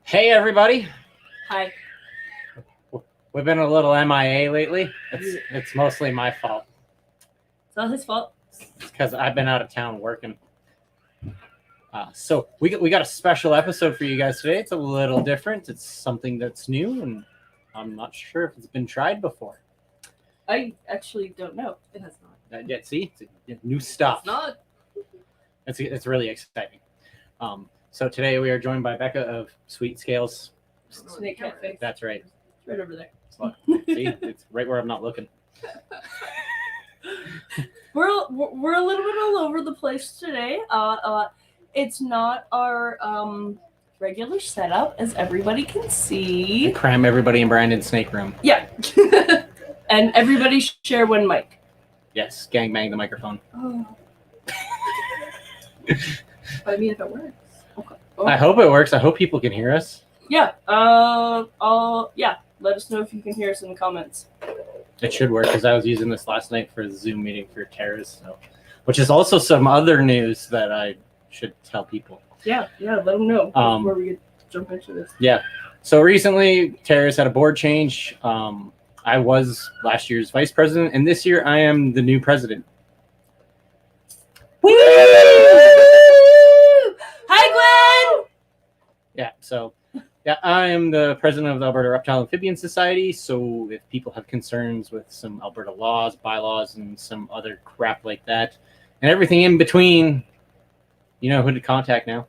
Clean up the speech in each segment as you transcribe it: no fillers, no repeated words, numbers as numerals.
Hey everybody, Hi. we've been a little MIA lately. It's mostly my fault. It's not his fault. It's because I've been out of town working. So we got a special episode for you guys today. It's a little different. It's something that's new, and I'm not sure if it's been tried before. I actually don't know. It has not. Yet, see, it's new stuff. It's not. It's really exciting. So today we are joined by Becca of Sweet Scales. Snake Cafe. That's right. It's right over there. See, it's right where I'm not looking. We're a little bit all over the place today. It's not our regular setup, as everybody can see. Cram everybody in Brandon's snake room. Yeah. And everybody share one mic. Yes, gang bang the microphone. Oh. I mean, if it works. Okay. Oh. I hope it works. I hope people can hear us. Yeah. Yeah. Let us know if you can hear us in the comments. It should work because I was using this last night for the Zoom meeting for Terrace, which is also some other news that I should tell people. Yeah. Let them know before we jump into this. Yeah. So recently, Terrace had a board change. I was last year's vice president, and this year I am the new president. Woo! Hi, Glenn! Yeah, so I am the president of the Alberta Reptile Amphibian Society. So if people have concerns with some Alberta laws, bylaws, and some other crap like that, and everything in between, you know who to contact now.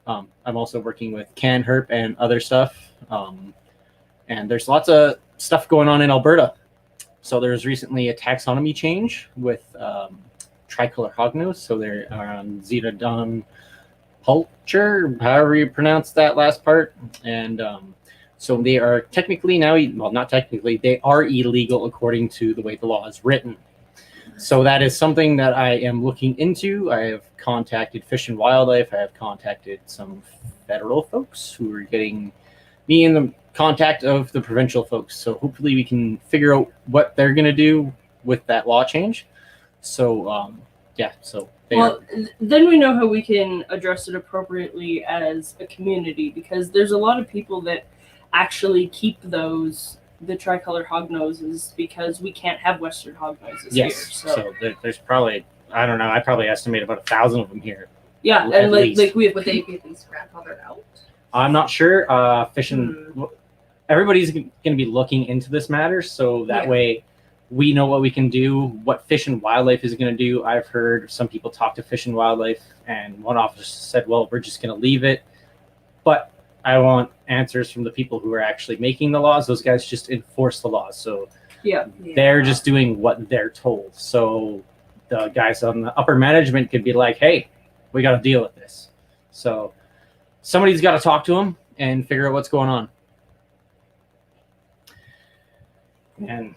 I'm also working with CanHerp and other stuff. And there's lots of stuff going on in Alberta. So there's recently a taxonomy change with tricolor hognose. So they're on Xenodon culture, however you pronounce that last part. And so they are technically now, well, not technically, they are illegal according to the way the law is written. So that is something that I am looking into. I have contacted Fish and Wildlife. I have contacted some federal folks who are getting me in the contact of the provincial folks. So hopefully we can figure out what they're going to do with that law change. So, then we know how we can address it appropriately as a community, because there's a lot of people that actually keep the tricolor hognoses because we can't have Western hognoses here. So there's probably, I don't know, I probably estimate about 1,000 of them here. Yeah, and like we have, would they be at least grandfathered out? I'm not sure. Everybody's going to be looking into this matter, so that way we know what we can do, what Fish and Wildlife is going to do. I've heard some people talk to Fish and Wildlife, and one officer said, well, we're just going to leave it. But I want answers from the people who are actually making the laws. Those guys just enforce the laws. So they're just doing what they're told. So the guys on the upper management could be like, hey, we got to deal with this. So somebody's got to talk to them and figure out what's going on. And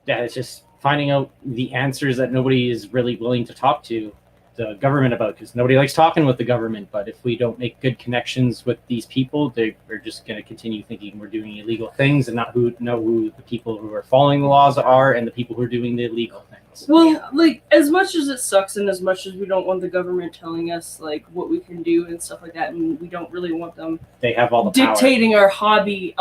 it's just finding out the answers that nobody is really willing to talk to the government about, because nobody likes talking with the government. But if we don't make good connections with these people, they're just going to continue thinking we're doing illegal things and not know who the people who are following the laws are and the people who are doing the illegal things. Well, like, as much as it sucks and as much as we don't want the government telling us like what we can do and stuff like that, and we don't really want them they have all the dictating our hobby,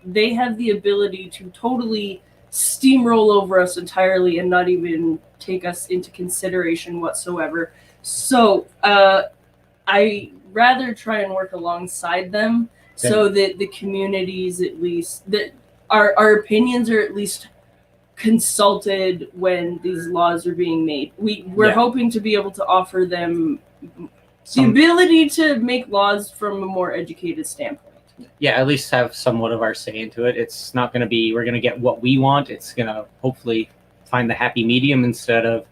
they have the ability to totally steamroll over us entirely and not even take us into consideration whatsoever. So I rather try and work alongside them so that the communities, at least, that our opinions are at least consulted when these laws are being made. We're hoping to be able to offer them the ability to make laws from a more educated standpoint. Yeah, at least have somewhat of our say into it. It's not going to be, we're going to get what we want. It's going to hopefully find the happy medium instead of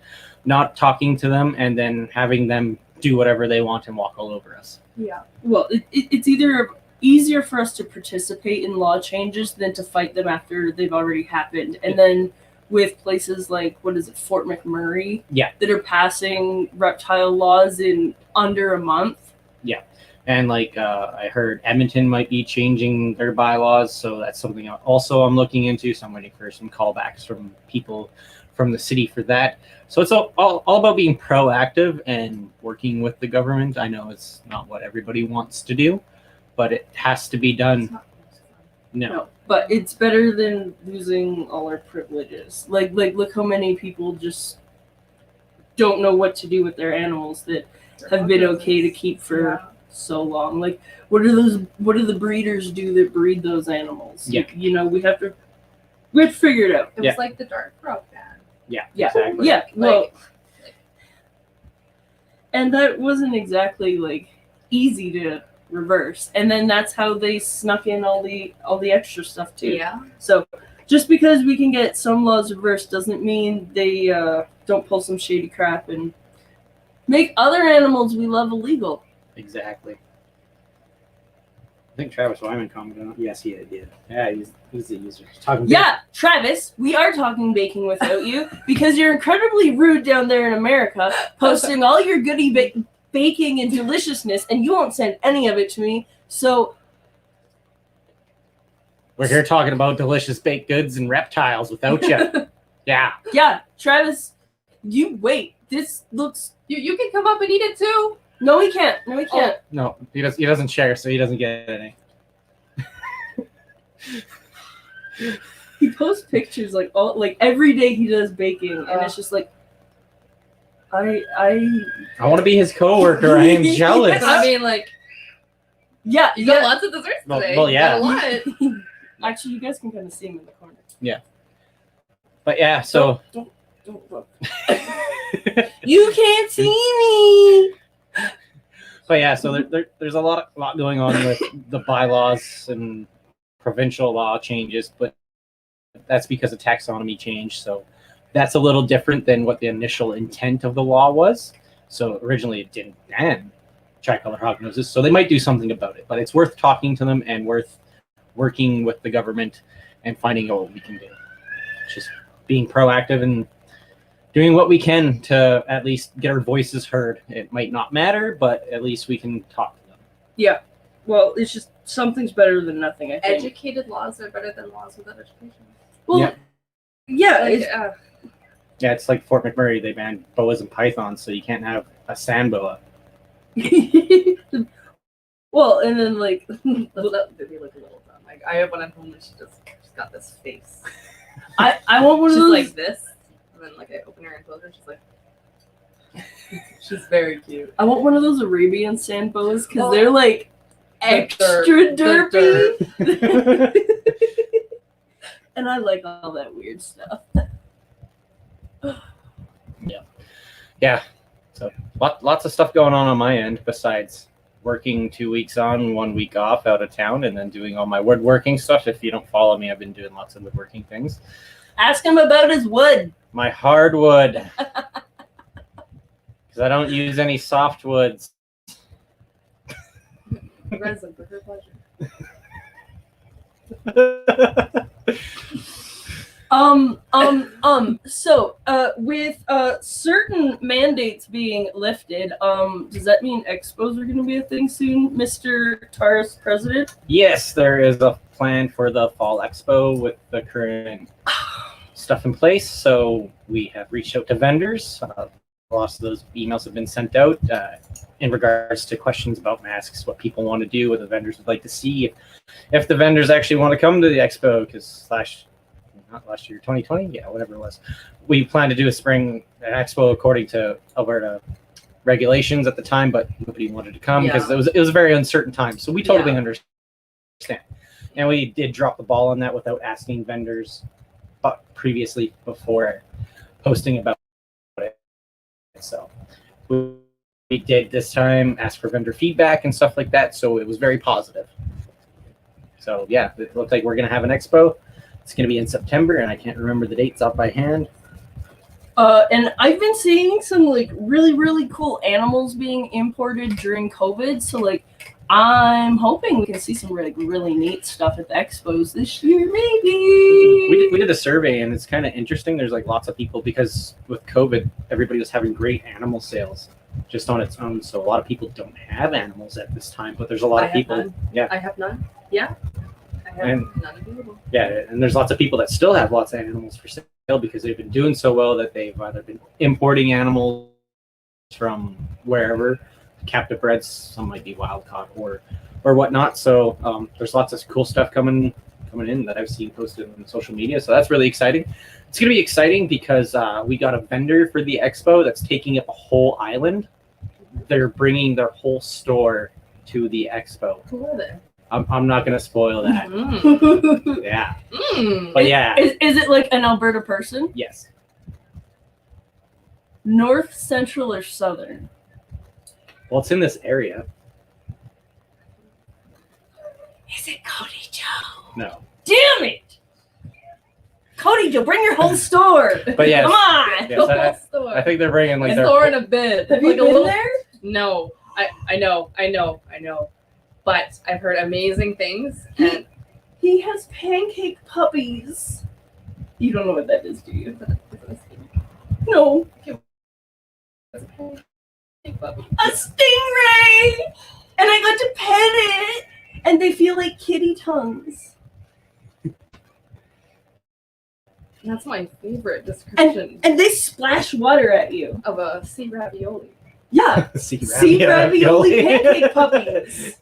not talking to them and then having them do whatever they want and walk all over us. Yeah. Well, it's either easier for us to participate in law changes than to fight them after they've already happened. And then with places like, Fort McMurray? Yeah. That are passing reptile laws in under a month. Yeah. And I heard Edmonton might be changing their bylaws, so that's something also I'm looking into. So I'm waiting for some callbacks from people from the city for that. So it's all about being proactive and working with the government. I know it's not what everybody wants to do, but it has to be done. It's not fun. No. But it's better than losing all our privileges. Like look how many people just don't know what to do with their animals that have been okay to keep for so long. Like what do the breeders do that breed those animals? Yeah. You know, we have to figure it out. It was like the dark rock ban. Yeah. Yeah. Exactly. Yeah. Well, Like, and that wasn't exactly like easy to reverse. And then that's how they snuck in all the extra stuff too. yeah. So just because we can get some laws reversed doesn't mean they don't pull some shady crap and make other animals we love illegal. Exactly. I think Travis Wyman commented on it. Yes, he did. Yeah, he's the user. Talking Yeah, Travis, we are talking baking without you because you're incredibly rude down there in America, posting all your goodie baking and deliciousness, and you won't send any of it to me. So We're here talking about delicious baked goods and reptiles without you. Yeah. yeah, Travis, you wait. This looks. You can come up and eat it too. No, he can't. No, he can't. No, he doesn't share, so he doesn't get any. He posts pictures like every day he does baking, and it's just like I I want to be his coworker. I am jealous. I mean, like, yeah you got lots of desserts today. Well, yeah. You got a lot. Actually, you guys can kind of see him in the corner. But yeah, so Don't look. You can't see me. but yeah, so there's a lot going on with the bylaws and provincial law changes, but that's because of taxonomy change. So that's a little different than what the initial intent of the law was. So originally it didn't ban tricolor hognoses, so they might do something about it. But it's worth talking to them and worth working with the government and finding out what we can do. It's just being proactive and doing what we can to at least get our voices heard. It might not matter, but at least we can talk to them. Yeah. Well, it's just something's better than nothing. I think. Educated laws are better than laws without education. Well, yeah. Like, Yeah, it's like Fort McMurray. They banned boas and pythons, so you can't have a sand boa. Well, and then like that made me look a little dumb. Like, I have one at home and she's got this face. I want one of She's those. like this, and then like I open her and close her. She's like, she's very cute. I want one of those Arabian sand boas because Oh. they're like extra derpy. And I like all that weird stuff. Yeah, so lots of stuff going on my end besides working 2 weeks on, 1 week off out of town, and then doing all my woodworking stuff. If you don't follow me, I've been doing lots of woodworking things. Ask him about his wood. My hardwood, because I don't use any softwoods. Resin for her pleasure. So, with certain mandates being lifted, does that mean expos are going to be a thing soon, Mr. Taurus President? Yes, there is a plan for the Fall Expo with the current stuff in place. So we have reached out to vendors. Lots of those emails have been sent out in regards to questions about masks, what people want to do, what the vendors would like to see, if the vendors actually want to come to the expo, because not last year, 2020, yeah, whatever it was. We planned to do a spring expo according to Alberta regulations at the time, but nobody wanted to come because it was a very uncertain time. So we totally understand, and we did drop the ball on that without asking vendors, but previously before posting about it. So we did this time ask for vendor feedback and stuff like that. So it was very positive. So yeah, it looks like we're gonna have an expo. It's going to be in September, and I can't remember the dates off by hand. And I've been seeing some like really, really cool animals being imported during COVID. So like, I'm hoping we can see some really neat stuff at the expos this year, maybe. We did a survey, and it's kind of interesting. There's like lots of people, because with COVID, everybody was having great animal sales just on its own. So a lot of people don't have animals at this time, but there's a lot of people. None. Yeah. I have none. Yeah. I have none available. Yeah, and there's lots of people that still have lots of animals for sale because they've been doing so well that they've either been importing animals from wherever, captive breds, some might be wild caught, or or whatnot. So there's lots of cool stuff coming in that I've seen posted on social media. So that's really exciting. It's going to be exciting because we got a vendor for the expo that's taking up a whole island. They're bringing their whole store to the expo. Who are they? I'm not going to spoil that. Mm. Yeah. Mm. But yeah. Is it like an Alberta person? Yes. North, central, or southern? Well, it's in this area. Is it Cody Joe? No. Damn it! Cody Joe, bring your whole store. But yes. Come on. Yes, Store. I think they're bringing like a their store in a bed. Have you Like a been little- there? No, I know. But I've heard amazing things, and He has pancake puppies. You don't know what that is, do you? No. A stingray! And I got to pet it! And they feel like kitty tongues. That's my favorite description And they splash water at you. of a sea ravioli. Yeah. sea Sea ravioli pancake puppies.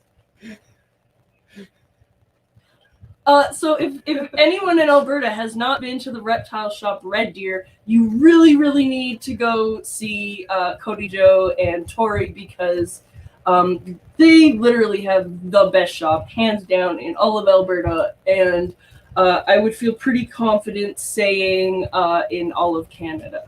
So if anyone in Alberta has not been to the reptile shop Red Deer, you really, really need to go see Cody Joe and Tori because they literally have the best shop, hands down, in all of Alberta. And I would feel pretty confident saying in all of Canada.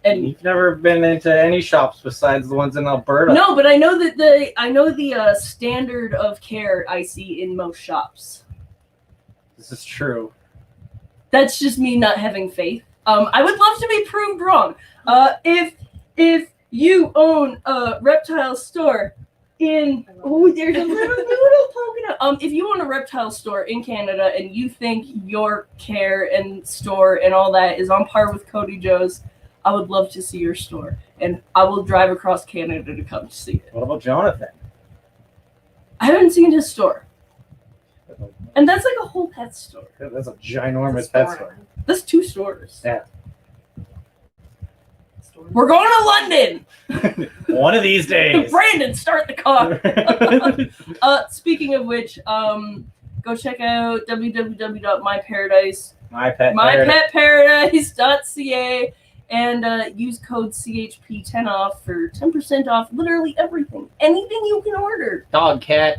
And You've never been into any shops besides the ones in Alberta. no, but I know that the standard of care I see in most shops. This is true. That's just me not having faith. I would love to be proved wrong. If you own a reptile store in there's a little noodle poking out. If you own a reptile store in Canada and you think your care and store and all that is on par with Cody Joe's, I would love to see your store, and I will drive across Canada to come see it. What about Jonathan? I haven't seen his store, and that's like a whole pet store. That's a ginormous pet store. That's 2 stores. Yeah. We're going to London. One of these days. Brandon, start the car. Speaking of which, go check out www.myparadise, mypetparadise.ca, and use code CHP10 off for 10% off literally everything. Anything you can order. Dog, cat,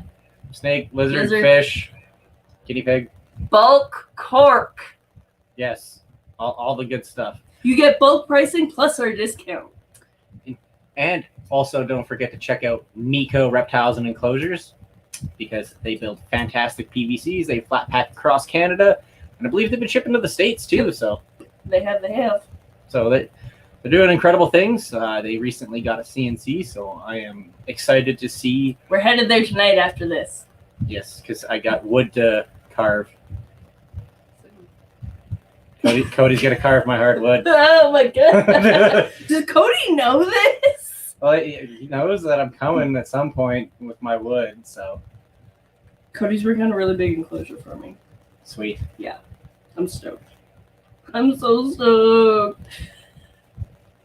snake, lizard, fish, guinea pig. Bulk cork. Yes. All the good stuff. You get bulk pricing plus our discount. And also don't forget to check out Miko Reptiles and Enclosures because they build fantastic PVCs. They flat pack across Canada. And I believe they've been shipping to the States too. So They have. So they're doing incredible things. They recently got a CNC, so I am excited to see. We're headed there tonight after this. Yes, because I got wood to carve. Cody's gonna carve my hardwood. Oh my god. Does Cody know this? Well, he knows that I'm coming at some point with my wood, so Cody's working on a really big enclosure for me. sweet. I'm stoked. I'm so stoked.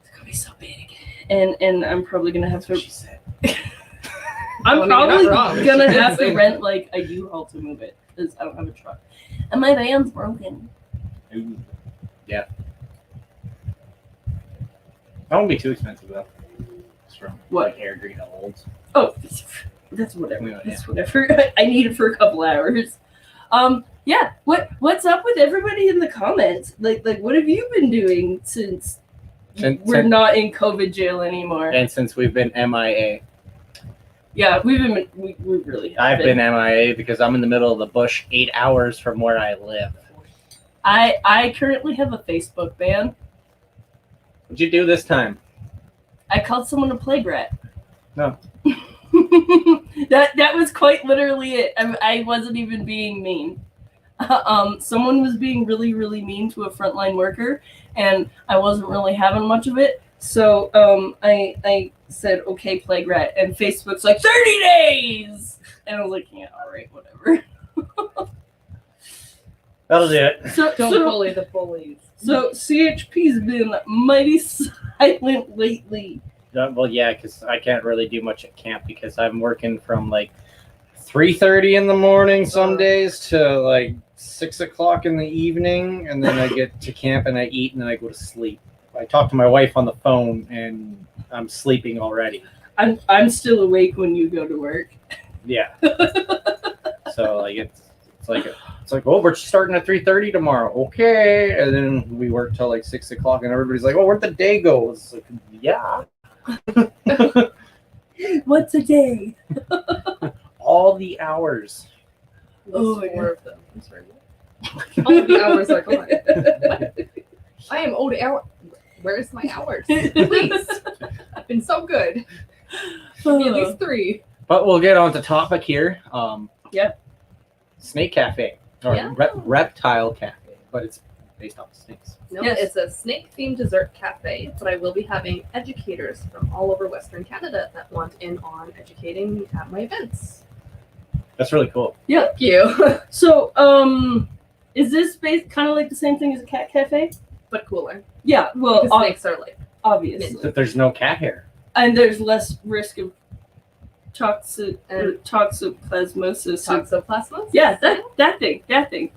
It's gonna be so big. And I'm probably gonna have That's what to she said. I'm Well, I mean, probably you're not wrong. gonna have to rent like a U-Haul to move it because I don't have a truck. And my van's broken. Ooh. Yeah. That won't be too expensive though. It's from What? like Air Green Olds. Oh, that's whatever. Yeah. That's whatever. I need it for a couple hours. Yeah. What's up with everybody in the comments? Like what have you been doing since we're not in COVID jail anymore? And since we've been MIA. Yeah, we really have I've been MIA because I'm in the middle of the bush 8 hours from where I live. I currently have a Facebook ban. What'd you do this time? I called someone a plague rat. No. that was quite literally it. I wasn't even being mean. Someone was being really, really mean to a frontline worker, and I wasn't really having much of it. So I said, okay, plague rat, and Facebook's like 30 days, and I was like, yeah, all right, whatever. That'll do it. So Don't so, bully the bullies. so CHP's been mighty silent lately. Well, yeah, because I can't really do much at camp because I'm working from like 3:30 in the morning some days to like 6 o'clock in the evening, and then I get to camp and I eat and then I go to sleep. I talk to my wife on the phone and I'm sleeping already. I'm still awake when you go to work. Yeah. So like it's like oh, we're starting at 3:30 tomorrow. Okay, and then we work till like 6 o'clock, and everybody's like, "Oh, where'd the day go?" It's like, yeah. What's a day? All the hours. Oh, There's 4 of them. I'm sorry. All of the hours are gone. I am owed hour. Where's my hours? Please. I've been so good. Give me at least 3. But we'll get on to topic here. Yep. Snake Cafe or Yeah. Reptile Cafe, but it's based on snakes. No, Yes. it's a snake-themed dessert cafe, but I will be having educators from all over Western Canada that want in on educating at my events. That's really cool. Thank you. So, is this based kind of like the same thing as a cat cafe? But cooler. Yeah, well, Because snakes are like obviously, That there's no cat hair. and there's less risk of toxoplasmosis. toxoplasmas. Yeah, that thing.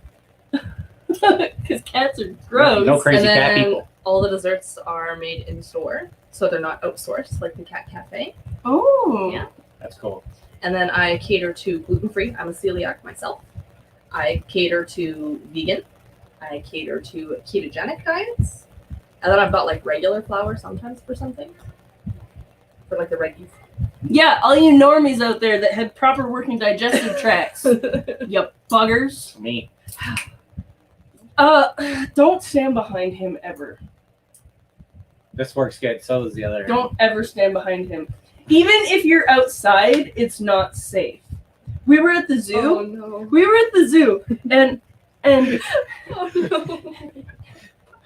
Because cats are gross. No crazy and cat then people. all the desserts are made in store, so they're not outsourced like the cat cafe. Oh, Yeah. That's cool. And then I cater to gluten-free. I'm a celiac myself. I cater to vegan. I cater to ketogenic diets. And then I've got like regular flour sometimes for something. For like the regular. yeah. All you normies out there that have proper working digestive tracts, you buggers. Me. Don't stand behind him ever. This works good. So does the other. Don't ever stand behind him. Even if you're outside, it's not safe. We were at the zoo. Oh no. We were at the zoo, and Oh no.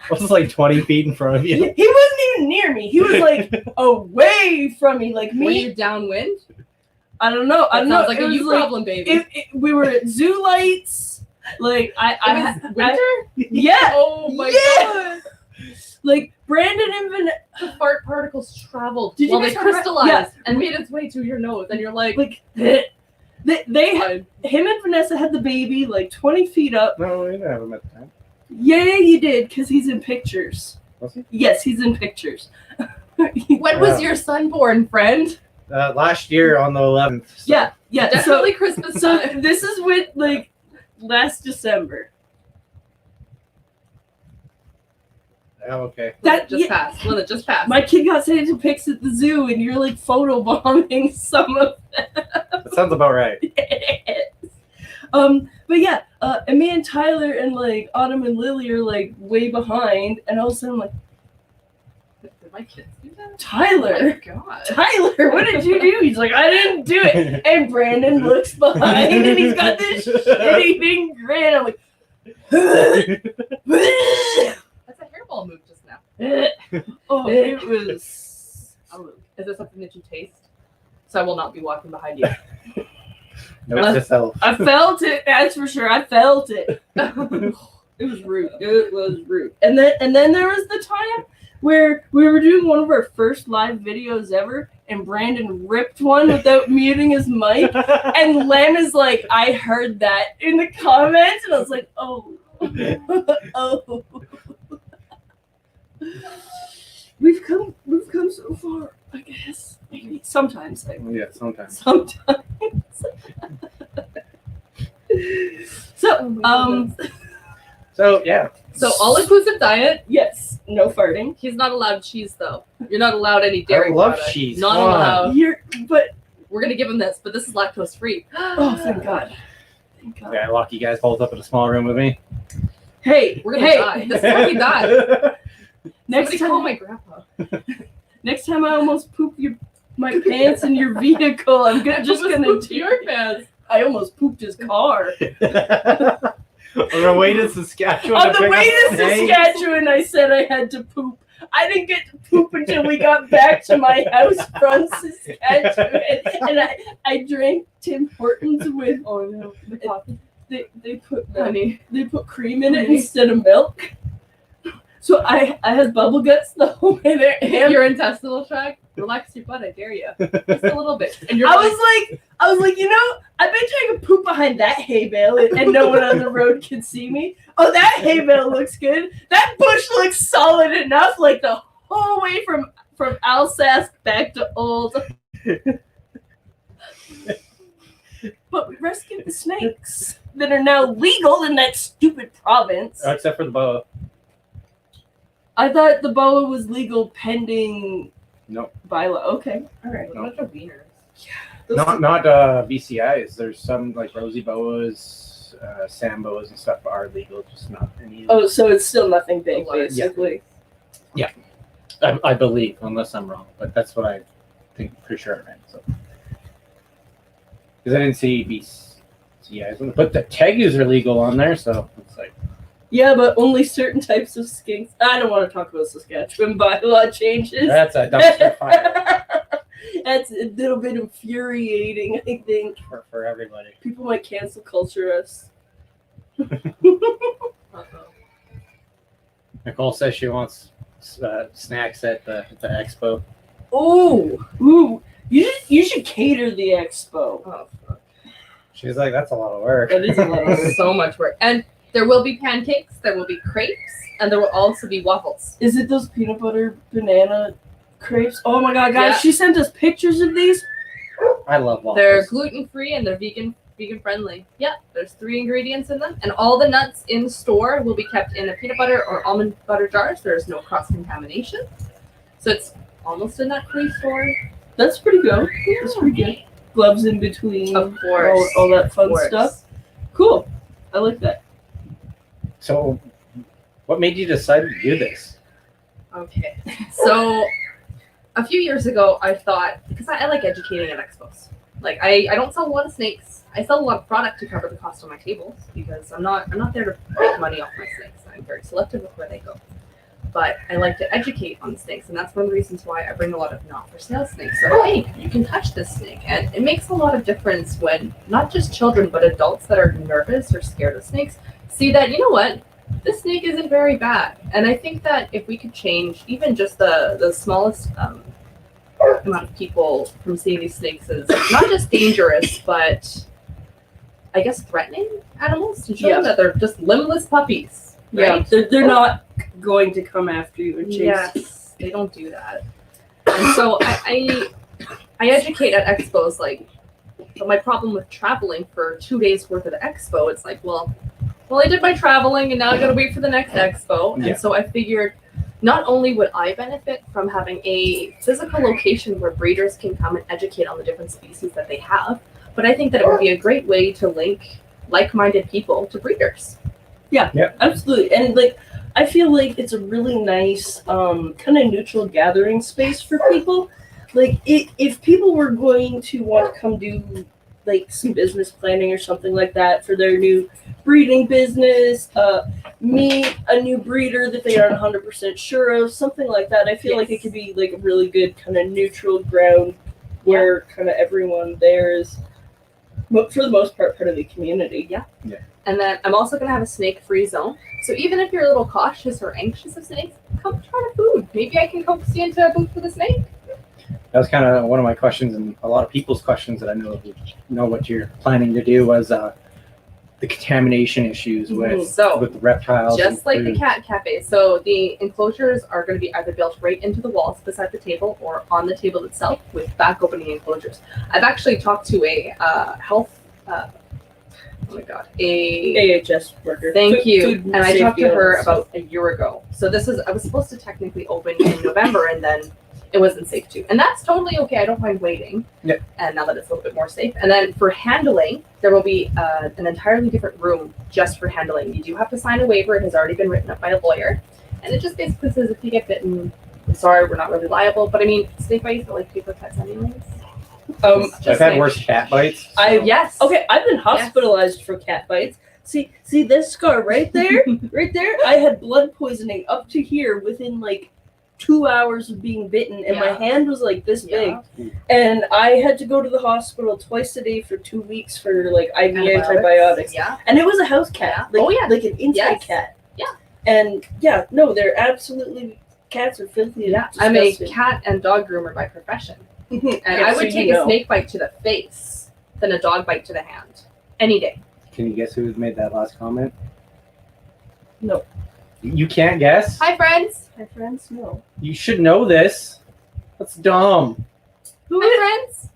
It was like 20 feet in front of he you. wasn't even near me. He was like away from me, like Were me. you downwind? I don't know. I That don't know. sounds like It a was you like- problem, baby. we were at zoo lights. Like It was winter? yeah, Oh my Yeah. god. like Brandon and The fart particles traveled Did you while guys they have- crystallized yeah. and made its way to your nose, and you're like, like they had, him and Vanessa had the baby like 20 feet up. No, we didn't have him at the time. Yeah, you did, because he's in pictures. Was he? Yes, he's in pictures. when was your son born, friend? Last year on the 11th. So. Yeah. Definitely Christmas So time. this is with like last December. Oh, okay. That just yeah, passed. One that just passed. my kid got sent to pics at the zoo, and you're like photobombing some of That sounds about right. it. But yeah, and me and Tyler and like Autumn and Lily are like way behind, and all of a sudden I'm like, Did my kids do that? Oh Tyler, my god. Tyler, what did you do? He's like, I didn't do it. And Brandon looks behind, and he's got this shit-eating grin. I'm like, That's a hairball move just now. oh, it was. Is this something that you taste? So I will not be walking behind you. Note to self. I felt it. That's for sure. I felt it. It was rude. It was rude. And then there was the time where we were doing one of our first live videos ever, and Brandon ripped one without muting his mic. And Len is like, I heard that in the comments, and I was like, oh, oh. We've come so far, I guess. Maybe sometimes. Yeah, sometimes. Sometimes. So, So, yeah. So all-inclusive diet. yes, no farting. He's not allowed cheese though. You're not allowed any dairy. I love product. cheese. Not Come on. allowed. But We're gonna give him this, but this is lactose free. oh, thank God. Thank God. Okay, I lock you guys both up in a small room with me. Hey, We're gonna die. This is how we die. next Somebody call time, my grandpa. next time I almost poop my pants in your vehicle. I'm just gonna Poop do your pants. I almost pooped his car. On the way to Saskatchewan. On the way to Saskatchewan, I said I had to poop. I didn't get to poop until we got back to my house from Saskatchewan, and I drank Tim Hortons with they put Honey. they put cream in it instead of milk. So I had bubble guts the whole way there. Hit your intestinal tract. Relax your butt, I dare you. Just a little bit. And you're I was like, I bet you I could poop behind that hay bale and no one on the road can see me. Oh, that hay bale looks good. That bush looks solid enough, like the whole way from Alsace back to Old. But we rescued the snakes that are now legal in that stupid province. Except for the boa. I thought the boa was legal pending No. bylaw. Okay, all right. A bunch of wieners. Not BCIs. There's some like rosy boas, sand boas and stuff are legal, just not any. Oh, so it's still nothing big, Yeah. basically. I believe, unless I'm wrong, but that's what I think. Pretty sure I read. So, because I didn't see BCIs, but the tegus are legal on there, so it's like. Yeah, but only certain types of skinks. I don't want to talk about Saskatchewan bylaw changes. That's a dumpster fire That's a little bit infuriating, I think. for everybody. People might cancel culture us. Uh-oh. Nicole says she wants snacks at the expo. Ooh, you should cater the expo. Oh, fuck. She's like, that's a lot of work. That is a lot of work. So much work. And there will be pancakes, there will be crepes, and there will also be waffles. Is it those peanut butter banana crepes? Oh my god, guys, Yeah. she sent us pictures of these. I love waffles. They're gluten-free and they're vegan friendly. Yeah, there's 3 ingredients in them, and all the nuts in store will be kept in a peanut butter or almond butter jars. There's no cross-contamination. So it's almost a nut-free store. That's pretty good. That's pretty good. Gloves in between. Of course. All that fun Of course. stuff. Cool. I like that. So, what made you decide to do this? Okay. So a few years ago, I thought, because I like educating at expos. Like I don't sell a lot of snakes. I sell a lot of product to cover the cost of my tables because I'm not there to make money off my snakes. I'm very selective with where they go. But I like to educate on snakes, and that's one of the reasons why I bring a lot of not for sale snakes. So hey, you can touch this snake, and it makes a lot of difference when not just children but adults that are nervous or scared of snakes see that, you know what, this snake isn't very bad. And I think that if we could change even just the smallest amount of people from seeing these snakes as not just dangerous, but I guess threatening animals to show them that they're just limbless puppies. Right? Yeah, they're not going to come after you and chase you. Yes, they don't do that. And so I educate at expos, like, but my problem with traveling for 2 days worth of the expo, it's like, well, I did my traveling and now I gotta wait for the next expo. Yeah. And so I figured not only would I benefit from having a physical location where breeders can come and educate on the different species that they have, but I think that it would be a great way to link like-minded people to breeders. Yeah, absolutely. And like, I feel like it's a really nice kind of neutral gathering space for people. Like, if people were going to want to come do like some business planning or something like that for their new breeding business, meet a new breeder that they aren't 100% sure of, something like that, I feel like it could be like a really good kind of neutral ground where kind of everyone there is, for the most part of the community. Yeah. And then I'm also going to have a snake-free zone. So even if you're a little cautious or anxious of snakes, come try the food. Maybe I can coax you into a booth with a snake. That was kind of one of my questions, and a lot of people's questions that I know what you're planning to do was the contamination issues with the reptiles. Just like the food. cat cafe. So the enclosures are going to be either built right into the walls beside the table or on the table itself with back opening enclosures. I've actually talked to a health, oh my god, AHS worker. Thank you. And I talked to her safety about a year ago. So I was supposed to technically open in November, and then it wasn't safe to. And that's totally okay. I don't mind waiting. Yeah. And now that it's a little bit more safe. And then for handling, there will be an entirely different room just for handling. You do have to sign a waiver. It has already been written up by a lawyer. And it just basically says if you get bitten, I'm sorry, we're not really liable. But I mean, snake bites are like paper cuts anyways. I've had saying. worse cat bites. Yes. Okay, I've been hospitalized for cat bites. See this scar right there? Right there? I had blood poisoning up to here within like 2 hours of being bitten, and my hand was like this big. And I had to go to the hospital twice a day for 2 weeks for like IV antibiotics. Yeah. And it was a house cat. Yeah. Like, like an inside cat. Yeah. And no, they're absolutely, cats are filthy. And I'm a disgusting. cat and dog groomer by profession. And Yeah, I so would take you a know. snake bite to the face than a dog bite to the hand. Any day. Can you guess who made that last comment? No. You can't guess? Hi, friends. My friends, no. You should know this. That's dumb. Who Hi, is? friends.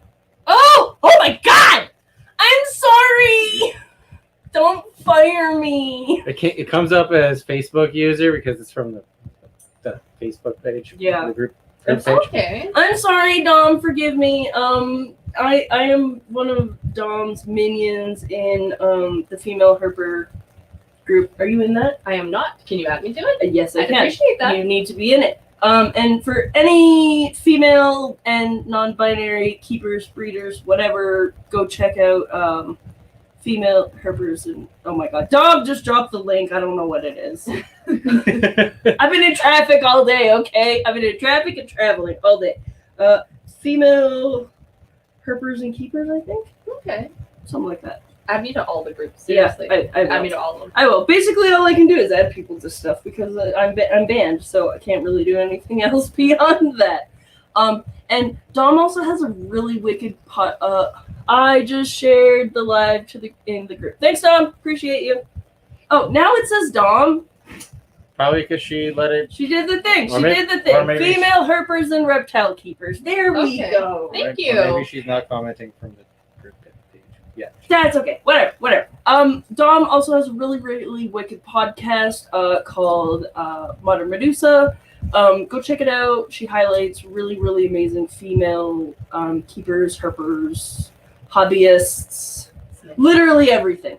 Oh! Oh my God! I'm sorry. Don't fire me. It comes up as Facebook user because it's from the Facebook page. Yeah. The group That's page. Okay. I'm sorry, Dom. Forgive me. I am one of Dom's minions in the female herper group. Are you in that? I am not. Can you add me to it? Yes, I I'd can. appreciate that. You need to be in it. And for any female and non-binary keepers, breeders, whatever, go check out female herpers. And oh my God, Dom just dropped the link. I don't know what it is. I've been in traffic all day. Okay, I've been in traffic and traveling all day. Female herpers and keepers, I think, Okay. something like that. Add me to all the groups. Seriously. Yeah, I Add me will. to all of them. I will. Basically, all I can do is add people to stuff because I'm banned, so I can't really do anything else beyond that. And Dom also has a really wicked I just shared the live in the group. Thanks, Dom. Appreciate you. Oh, now it says Dom. Probably because she let it. She did the thing. Or She may- did the or thing. maybe Female herpers and reptile keepers. There we Okay. go. Thank or you. Maybe she's not commenting from the group page. Yeah. That's okay. Whatever. Dom also has a really, really wicked podcast called Modern Medusa. Go check it out. She highlights really, really amazing female keepers, herpers, hobbyists, literally everything.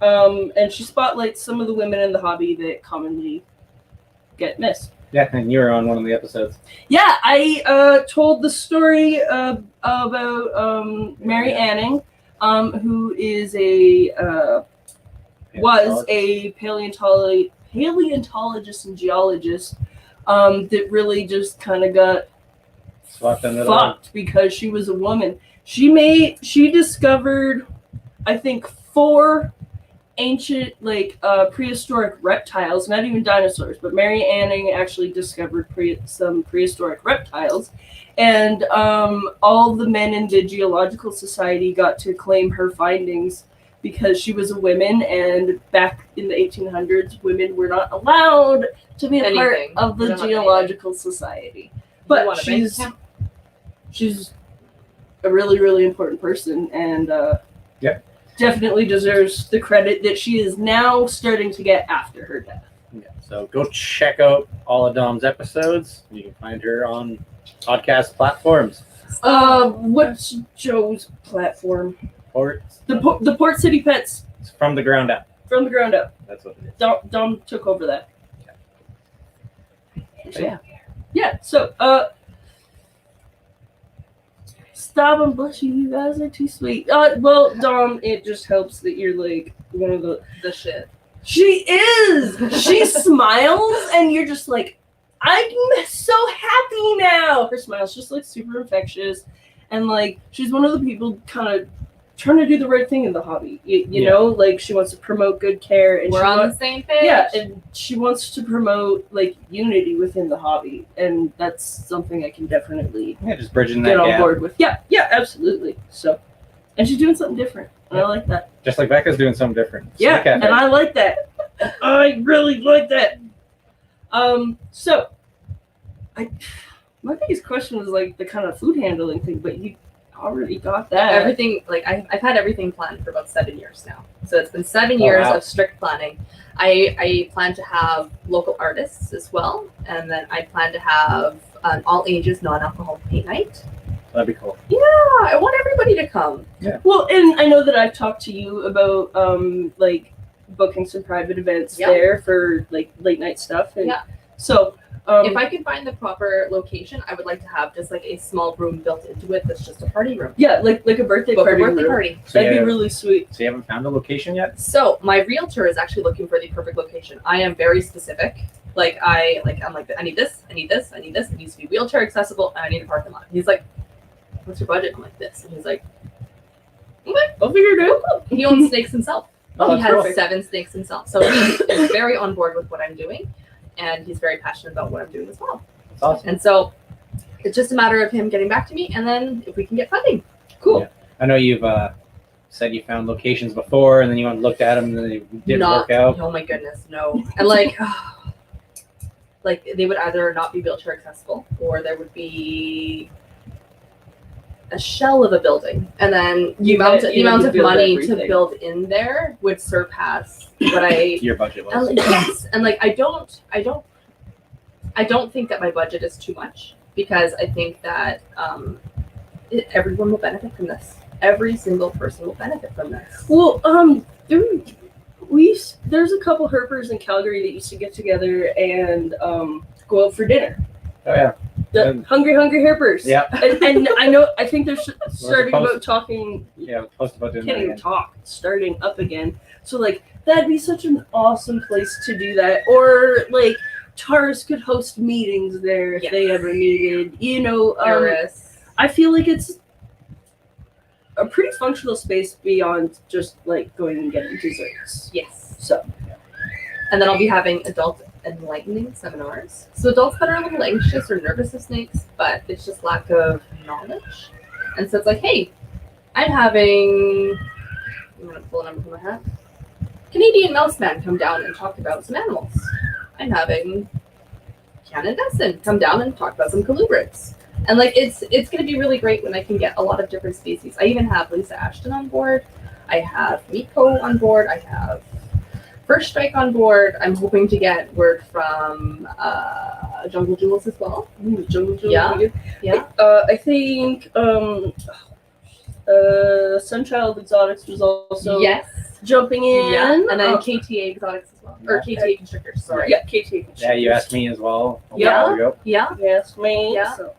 And she spotlights some of the women in the hobby that commonly get missed. Yeah, and you were on one of the episodes. Yeah, I told the story about Mary Anning, who is was a paleontologist and geologist that really just kind of got Swapped under the rug. fucked because she was a woman. She discovered, I think, 4 ancient, prehistoric reptiles, not even dinosaurs, but Mary Anning actually discovered some prehistoric reptiles. And all the men in the Geological Society got to claim her findings because she was a woman, and back in the 1800s, women were not allowed to be a part Anything. of the Not Geological Society. You But want a bank she's account? a really, really important person, and definitely deserves the credit that she is now starting to get after her death. Yeah. So go check out all of Dom's episodes. You can find her on podcast platforms. What's Joe's platform? Or The Port City Pets it's from the ground up. from the ground up. That's what it is. Dom took over that. But yeah. Yeah. So stop and blush. You guys are too sweet. Well, Dom, it just helps that you're like one of the. shit. She is. She smiles, and you're just like, I'm so happy now. Her smile's just like super infectious, and like she's one of the people kind of trying to do the right thing in the hobby. You know, like she wants to promote good care, and We're on the same page. yeah, and she wants to promote like unity within the hobby, and that's something I can definitely Yeah, just bridging that get on gap. board with. Yeah, absolutely. So, and she's doing something different, and I like that. Just like Becca's doing something different. Yeah, Snake Cafe. and I like that. I really like that. So, my biggest question was like the kind of food handling thing, but you already got that. Everything, like I've had everything planned for about 7 years now. So it's been 7 years wow. of strict planning. I plan to have local artists as well, and then I plan to have an all ages non-alcohol paint night. That'd be cool. Yeah, I want everybody to come. Well, and I know that I've talked to you about like booking some private events Yeah. there for like late night stuff. And Yeah. So If I could find the proper location, I would like to have just like a small room built into it that's just a party room. yeah, like a birthday Book a party. birthday room. party. So That'd yeah, be really sweet. So you haven't found a location yet? So my realtor is actually looking for the perfect location. I am very specific. I need this, I need this, I need this. It needs to be wheelchair accessible, and I need a parking lot. He's like, "What's your budget?" I'm like, "This," and he's like, "Okay, I'll figure it out. he owns snakes himself. Oh, He that's has cool. 7 snakes himself, so he is very on board with what I'm doing, and he's very passionate about what I'm doing as well. That's awesome. And so it's just a matter of him getting back to me, and then if we can get funding, cool. Yeah. I know you've said you found locations before, and then you went and looked at them, and then they didn't work out? Oh my goodness, no. And like, like they would either not be wheelchair accessible, or there would be a shell of a building, and then the amount of money to build in there would surpass what I Your budget was. yes. And like I don't think that my budget is too much, because I think that everyone will benefit from this. Every single person will benefit from this. Well, there's a couple herpers in Calgary that used to get together and go out for dinner. Oh yeah. The hungry herpers. Yeah. And I think they're starting about talking. Yeah, post about doing Can't that even again. talk. Starting up again. So like that'd be such an awesome place to do that. Or like TARS could host meetings there if they ever needed. You know, I feel like it's a pretty functional space beyond just like going and getting desserts. Yes. So. And then I'll be having adult enlightening seminars. So adults that are a little anxious or nervous of snakes, but it's just lack of knowledge. And so it's like, hey, I'm gonna pull a number from my hat. Canadian Mouse Man come down and talk about some animals. I'm having Cannon Destin come down and talk about some colubrids. And like it's gonna be really great when I can get a lot of different species. I even have Lisa Ashton on board. I have Miko on board. I have First Strike on board. I'm hoping to get word from Jungle Jewels as well. Jungle Jewels. Yeah. I think Sunchild Exotics was also jumping in. Yeah. And then KTA Exotics as well. Or KTA Constrictors, sorry. Yeah, KTA Constrictors. Yeah, you asked me as well. Yeah. Ago. Yeah. You asked me. Yeah. So.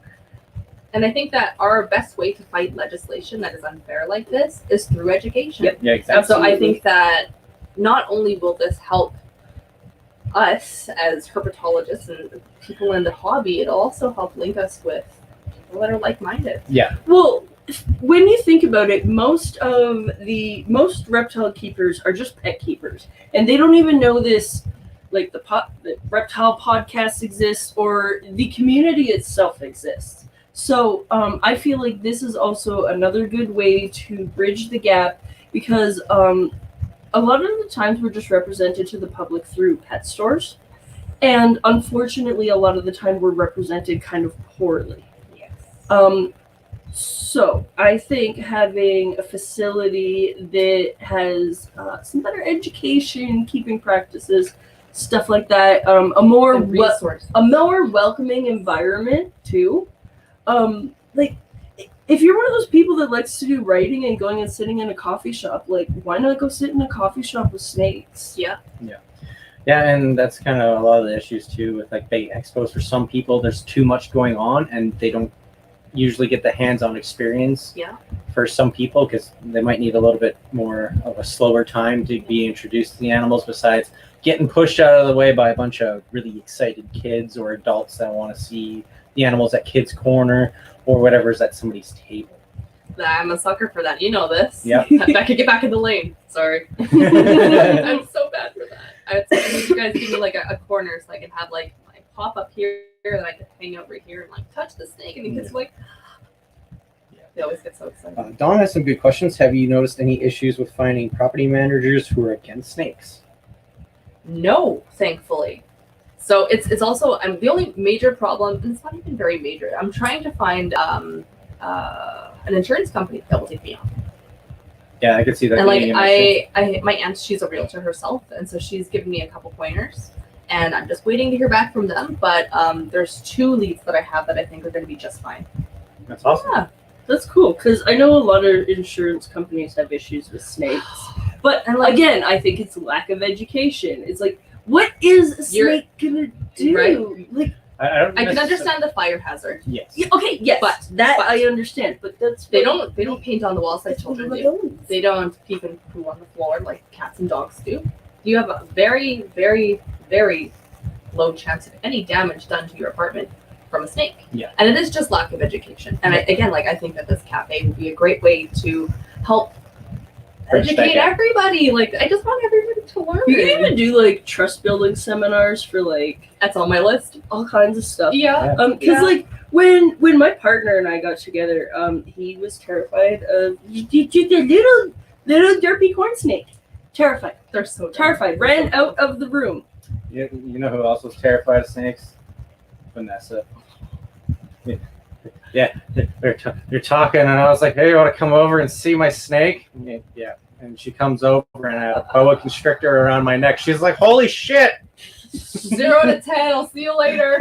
And I think that our best way to fight legislation that is unfair like this is through education. Yep. Yeah, exactly. So I think that not only will this help us as herpetologists and people in the hobby, it'll also help link us with people that are like-minded. Yeah. Well, when you think about it, most reptile keepers are just pet keepers, and they don't even know this. Like the reptile podcast exists, or the community itself exists. So I feel like this is also another good way to bridge the gap, because a lot of the times we're just represented to the public through pet stores, and unfortunately a lot of the time we're represented kind of poorly. Yes. So I think having a facility that has some better education, keeping practices, stuff like that, a more welcoming environment too. Like if you're one of those people that likes to do writing and going and sitting in a coffee shop, like why not go sit in a coffee shop with snakes? Yeah. Yeah, and that's kind of a lot of the issues too with like bait expos. For some people, there's too much going on, and they don't usually get the hands-on experience. Yeah. For some people, because they might need a little bit more of a slower time to be introduced to the animals, besides getting pushed out of the way by a bunch of really excited kids or adults that want to see the animals at Kids Corner or whatever's at somebody's table. I'm a sucker for that. You know this. Yeah. Becca, get back in the lane. Sorry. I'm so bad for that. I would you guys give me like a corner so I can have like my pop up here and I can hang over here and like touch the snake, and the kids are like, they always get so excited. Dawn has some good questions. Have you noticed any issues with finding property managers who are against snakes? No, thankfully. So it's also the only major problem, and it's not even very major. I'm trying to find an insurance company that will take me on. Yeah, I could see that. And like my aunt, she's a realtor herself, and so she's given me a couple pointers, and I'm just waiting to hear back from them. But there's 2 leads that I have that I think are going to be just fine. That's awesome. Yeah, that's cool, because I know a lot of insurance companies have issues with snakes. But again, I think it's lack of education. It's like, what is a snake gonna do? Right. Like, I can understand the fire hazard. Yes. yeah, okay, yes, But I understand. But that's They don't paint on the walls like that's what children we're do. doing. They don't even poo on the floor like cats and dogs do. You have a very, very, very low chance of any damage done to your apartment from a snake. Yeah. And it is just lack of education. And I think that this cafe would be a great way to help educate everybody. Like, I just want everybody to learn. You can even do like trust building seminars for like That's on my list. all kinds of stuff. Yeah. Because like when my partner and I got together, he was terrified of the Little derpy corn snake. Terrified. They're so dumb. Terrified. Ran out of the room. You know who else was terrified of snakes? Vanessa. Yeah, they're talking, and I was like, "Hey, you want to come over and see my snake?" Yeah, and she comes over, and I have a boa constrictor around my neck. She's like, "Holy shit!" 0 to 10. I'll see you later.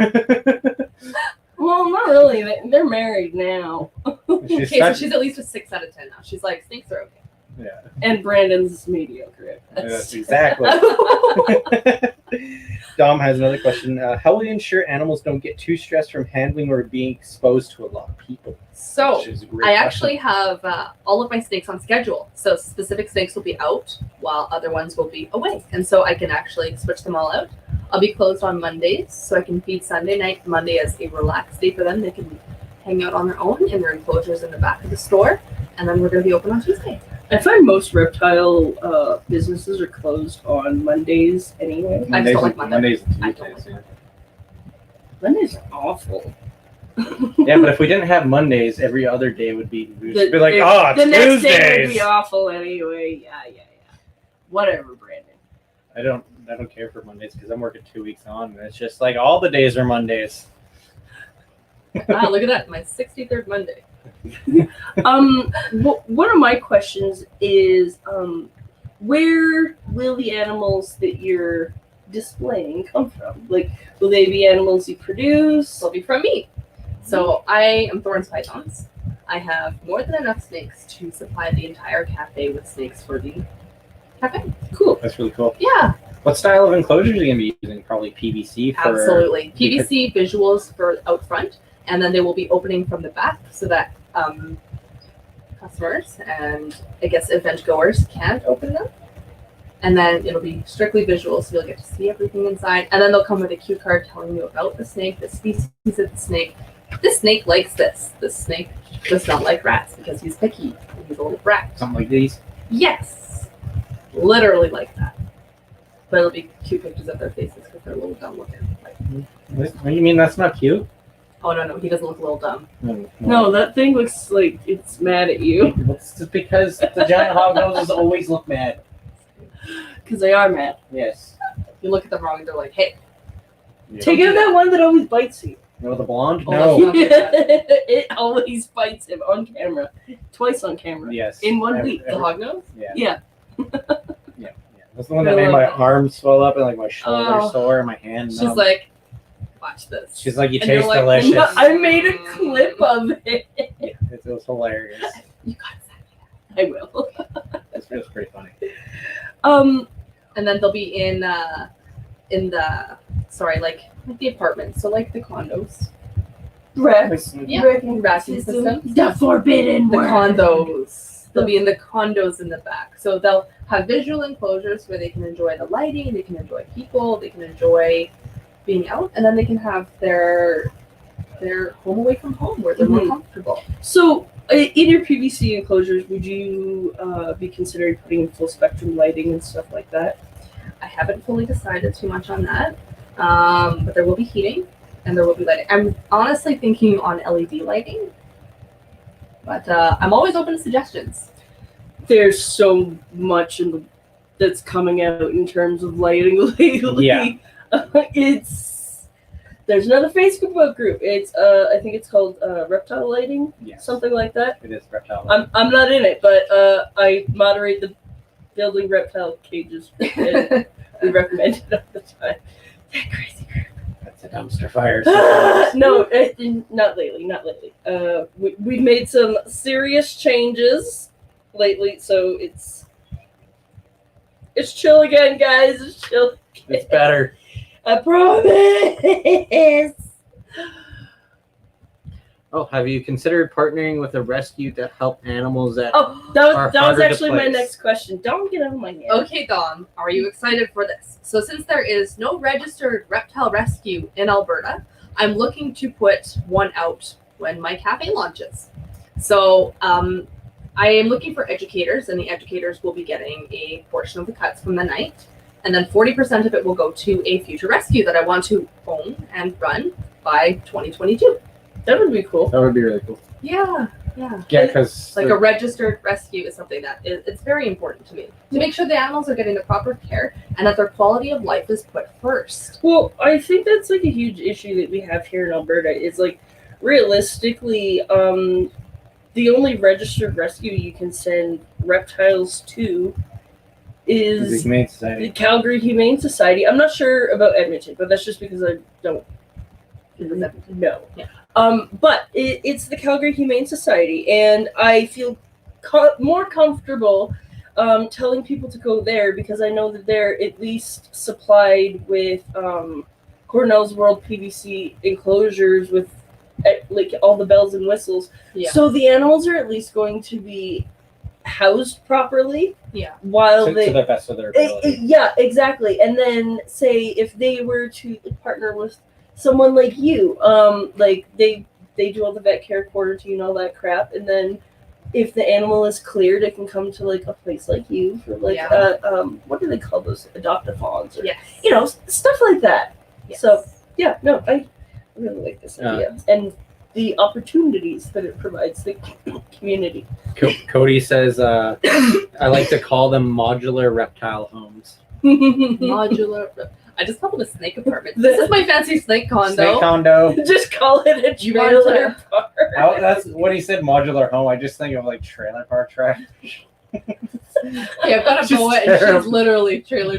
Well, not really. They're married now. Okay, so she's at least a 6 out of 10 now. She's like, snakes are okay. Yeah, And Brandon's mediocre. that's exactly. Dom has another question. How will you ensure animals don't get too stressed from handling or being exposed to a lot of people? So, Which is a great I question. actually have all of my snakes on schedule. So, specific snakes will be out while other ones will be away. And so, I can actually switch them all out. I'll be closed on Mondays, so I can feed Sunday night. Monday as a relaxed day for them. They can hang out on their own in their enclosures in the back of the store. And then we're going to be open on Tuesday. I find most reptile businesses are closed on Mondays anyway. I just don't like Monday. Mondays and I don't Tuesdays. Mondays are awful. Yeah, but if we didn't have Mondays, every other day would be. We'd just be like, the "Oh, it's next day would Tuesdays." be awful anyway. Yeah. Whatever, Brandon. I don't care for Mondays because I'm working 2 weeks on, and it's just like all the days are Mondays. Wow, look at that. My 63rd Monday. One of my questions is, where will the animals that you're displaying come from? Like, will they be animals you produce? Will be from me. So I am Thorns Pythons. I have more than enough snakes to supply the entire cafe with snakes for the cafe. Cool. That's really cool. Yeah, What style of enclosures are you going to be using? Probably PVC for. absolutely. PVC visuals for out front, and then they will be opening from the back so that customers and I guess event goers can't open them. And then it'll be strictly visual, so you'll get to see everything inside. And then they'll come with a cue card telling you about the snake, the species of the snake. This snake likes this. This snake does not like rats because he's picky. He's a little brat. Something like these. Yes, literally like that. But it'll be cute pictures of their faces because they're a little dumb looking. Like, What do you mean that's not cute? oh no, he doesn't look a little dumb. No, that thing looks like it's mad at you. It's just because the giant hog noses always look mad. Because they are mad. Yes. You look at them wrong, and they're like, "Hey, Yeah. Take out that one that always bites you. You know the blonde? Oh, No. that's It always bites him on camera. Twice on camera. Yes. In 1 Every- week. the hog nose." Yeah. Yeah. Yeah. That's the one that made my arms swell up and like my shoulder Oh. sore and my hand. She's numb. like, "Watch this." She's like, you And you're taste like, delicious. I made a clip of it. Yeah, it was hilarious. "You got that." I will. It was pretty funny. And then they'll be in the like the apartments, so like the condos. Rex. Yeah. Racking system. The forbidden The word. condos. They'll be in the condos in the back. So they'll have visual enclosures where they can enjoy the lighting, they can enjoy people, they can enjoy being out, and then they can have their home away from home where they're more comfortable. So, in your PVC enclosures, would you be considering putting in full spectrum lighting and stuff like that? I haven't fully decided too much on that, but there will be heating and there will be lighting. I'm honestly thinking on LED lighting, but I'm always open to suggestions. There's so much that's coming out in terms of lighting lately. Yeah. There's another Facebook group. It's I think it's called Reptile Lighting, Yes. something like that. It is reptile. I'm not in it, but I moderate the building reptile cages. And we recommend it all the time. That crazy group. That's a dumpster fire. No, not lately. We've made some serious changes lately, so it's chill again, guys. It's chill. It's better. I promise. Oh, have you considered partnering with a rescue to help animals that Oh, that Are was harder to actually my place. next question. Don't get out of my head. Okay, Dom, are you excited for this? So since there is no registered reptile rescue in Alberta, I'm looking to put one out when my cafe launches. So I am looking for educators, and the educators will be getting a portion of the cuts from the night. And then 40% of it will go to a future rescue that I want to own and run by 2022. That would be cool. That would be really cool. Yeah. Yeah. Yeah, And, because like a registered rescue is something that it's very important to me to make sure the animals are getting the proper care and that their quality of life is put first. Well, I think that's like a huge issue that we have here in Alberta. Is like realistically, the only registered rescue you can send reptiles to the is Humane the Society. Calgary Humane Society. I'm not sure about Edmonton, but that's just because I don't know. Yeah. But it's the Calgary Humane Society, and I feel more comfortable telling people to go there because I know that they're at least supplied with Cornell's World PVC enclosures with like all the bells and whistles. Yeah. So the animals are at least going to be housed properly. Yeah. While To they the best of their ability. yeah, exactly. And then say if they were to partner with someone like you, like they do all the vet care, quarantine, all that crap, and then if the animal is cleared, it can come to like a place like you for like what do they call those, adopt-a-thons or Yes. Stuff like that. Yes. So yeah, no, I really like this idea and the opportunities that it provides the community. Cody says, I like to call them modular reptile homes. Modular. I just called it a snake apartment. This is my fancy snake condo. Snake condo. Just call it a You want trailer park. That's when he said modular home. I just think of like trailer park trash. Yeah, I've got a She's boa and terrible. she's literally trailer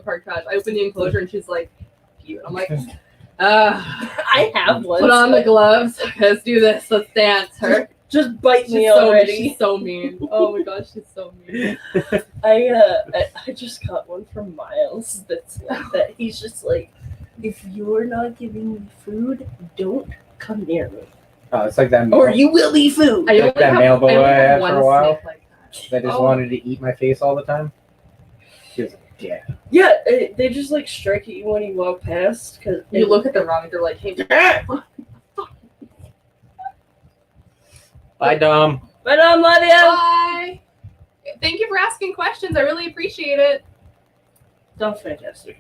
park trash. I open the enclosure and she's like, cute. I'm like, I have one. put on the gloves. Let's do this. Let's dance. Her. Just bite She's me so, already. she's so mean. Oh my gosh, she's so mean. I just got one from Miles that's like that. He's just like, if you're not giving me food, don't come near me, Oh, it's like that. or you will be food. I only Like that have, male boa I only I have had one for a while. snake like that. That just Oh. wanted to eat my face all the time. He was like, yeah. Yeah, they just like strike at you when you walk past. Cause You look at them wrong and they're like, hey, Bye, Dom. But love you. bye. Thank you for asking questions. I really appreciate it. That's fantastic.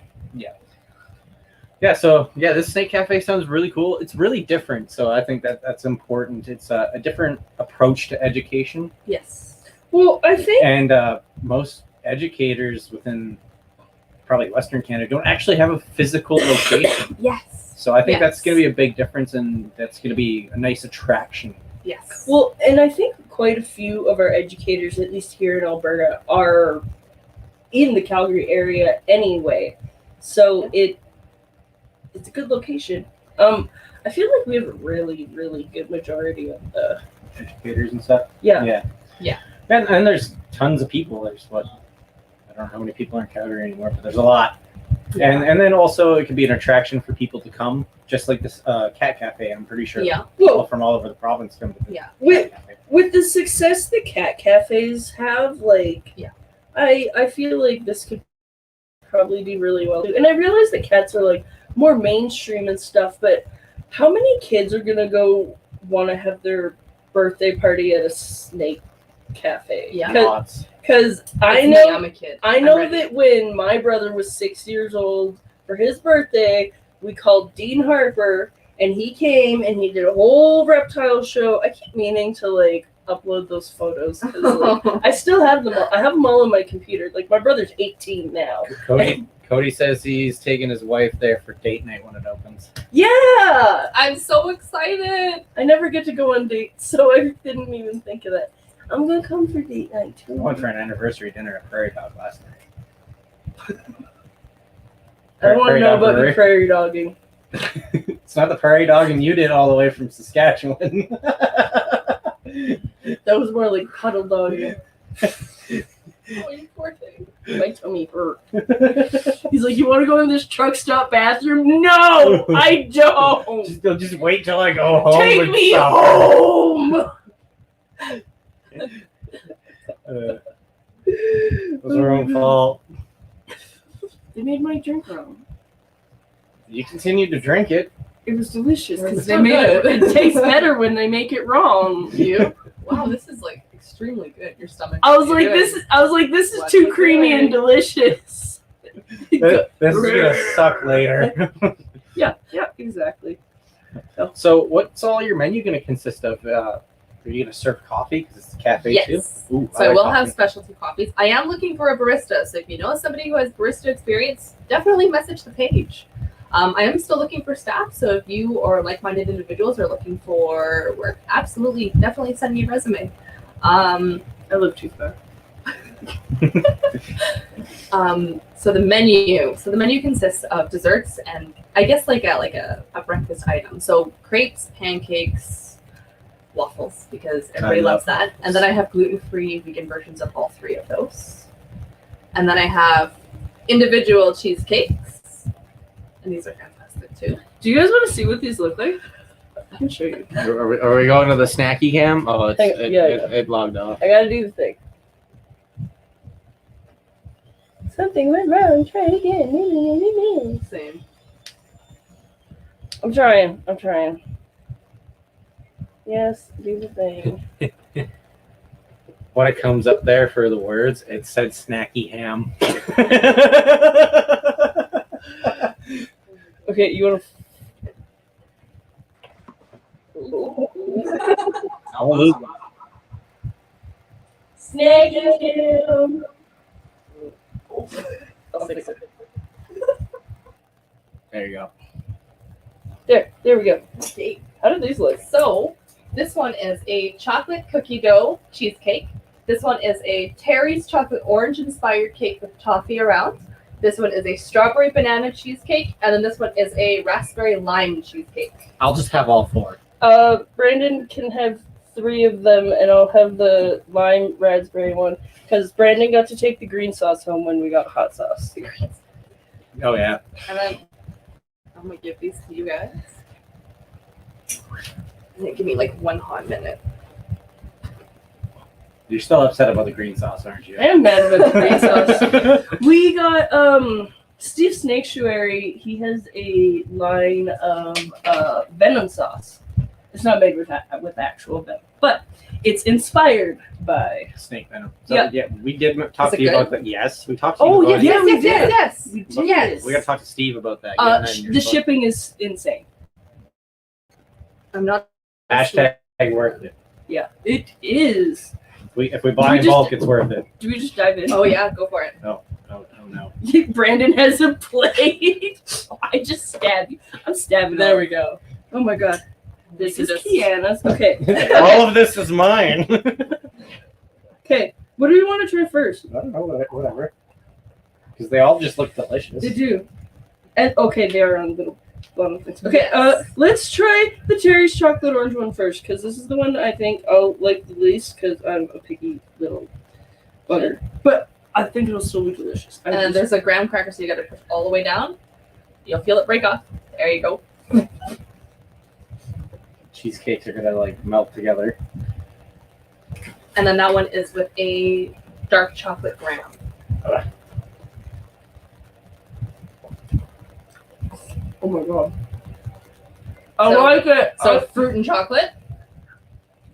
Yeah, so this snake cafe sounds really cool. It's really different, so I think that's important. It's a different approach to education, Yes. Well, I think and most educators within probably Western Canada don't actually have a physical location. Yes. So I think that's Yes. going to be a big difference, and that's going to be a nice attraction. Yes. well, and I think quite a few of our educators, at least here in Alberta, are in the Calgary area anyway. So it's a good location. I feel like we have a really, really good majority of the Educators and stuff. yeah. And there's tons of people. There's I don't know how many people are in Calgary anymore, but there's a lot. Yeah. And then also it could be an attraction for people to come, just like this cat cafe. I'm pretty sure Yeah. people Well, from all over the province come to the Yeah. with cat cafe. with the success that cat cafes have, like Yeah. I feel like this could probably do really well too. And I realize that cats are like more mainstream and stuff, but how many kids are gonna go want to have their birthday party at a snake cafe? Yeah. Lots. Because I It's me, know I'm a kid. I I'm know ready. that when my brother was 6 years old for his birthday, we called Dean Harper and he came and he did a whole reptile show. I keep meaning to like upload those photos 'cause, like, I still have them. I have them all on my computer. Like my brother's 18 now. Cody says he's taking his wife there for date night when it opens. Yeah, I'm so excited. I never get to go on dates, so I didn't even think of that. I'm gonna come for date night I too. went for an anniversary dinner at Prairie Dog last night. I don't want to Prairie know Dog about the Brewery. prairie dogging. It's not the Prairie Dog, and you did all the way from Saskatchewan. That was more like puddle dogging. Oh, you poor thing. My tummy hurt. He's like, "You want to go in this truck stop bathroom?" No, I don't. just wait till I go home. Take and me stop. home. It was our own fault. They made my drink wrong. You continued to drink it. It was delicious because It's they so made it. good. It tastes better when they make it wrong. You? Wow, this is like extremely good. Your stomach. I was You're like, good. this is What too you creamy doing? and delicious. This is gonna suck later. Yeah, exactly. So, what's all your menu gonna consist of? Are you gonna serve coffee because it's a cafe Yes. too? Ooh, So I like will coffee. have specialty coffees. I am looking for a barista, so if you know somebody who has barista experience, definitely message the page. I am still looking for staff, so if you or like-minded individuals are looking for work, absolutely, definitely send me a resume. I live too far. So the menu consists of desserts and I guess like a breakfast item. So crepes, pancakes, waffles, because everybody loves that. And then I have gluten-free vegan versions of all three of those. And then I have individual cheesecakes, and these are fantastic too. Do you guys want to see what these look like? I can show you. Are we going to the snacky cam? Oh, it logged off. I gotta do the thing. Something went wrong. Try it again. Same. I'm trying. Yes, do the thing. When it comes up there for the words, it said snacky ham. Okay, you want to? Snacky ham. I'll fix it. There you go. There we go. Okay. How do these look? So this one is a chocolate cookie dough cheesecake. This one is a Terry's chocolate orange inspired cake with toffee around. This one is a strawberry banana cheesecake, and then this one is a raspberry lime cheesecake. I'll just have all four. Brandon can have 3 of them, and I'll have the lime raspberry one because Brandon got to take the green sauce home when we got hot sauce. Oh yeah. And then I'm gonna give these to you guys. Give me like 1 hot minute. You're still upset about the green sauce, aren't you? I am mad about the green sauce. We got Steve Snakeshuary. He has a line of venom sauce. It's not made with actual venom, but it's inspired by Snake venom. So, Yeah. we did talk Is it to you good? about that. Yes, we talked to you Oh, about yeah, it. we did. Yes. We did. Yes. We got to talk to Steve about that. Yeah, and then you're the supposed- shipping is insane. I'm not. Hashtag worth it. Yeah, it is. If we buy in bulk, it's worth it. Do we just dive in? Oh yeah, go for it. Oh no. Brandon has a plate. I just stabbed you. I'm stabbing. There we go. Oh my god. This is Just- Kiana's. Okay. All of this is mine. Okay. What do you want to try first? I don't know, whatever. Because they all just look delicious. They do. And okay, they are on little bottom things. Okay, let's try the Terry's chocolate orange one first, because this is the one I think I'll like the least, because I'm a picky little butter. But I think it'll still be delicious. And then there's a graham cracker, so you got to push all the way down. You'll feel it break off. There you go. Cheesecakes are gonna like melt together. And then that one is with a dark chocolate graham. Oh my god. I like it. So fruit and chocolate.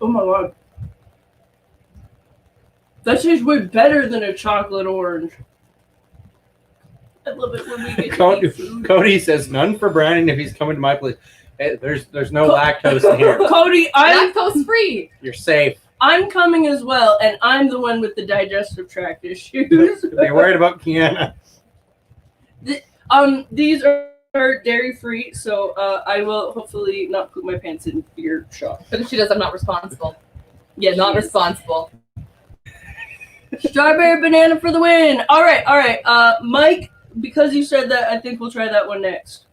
Oh my god. That tastes way better than a chocolate orange. I love it when we get to eat food. Cody says none for Brandon if he's coming to my place. Hey, there's no lactose in here. Cody, Lactose free. You're safe. I'm coming as well, and I'm the one with the digestive tract issues. They're worried about Kiana. These are dairy free, so I will hopefully not poop my pants in your shop. But if she does, I'm not responsible. Yeah, Not responsible. Strawberry banana for the win. All right. Mike, because you said that, I think we'll try that one next.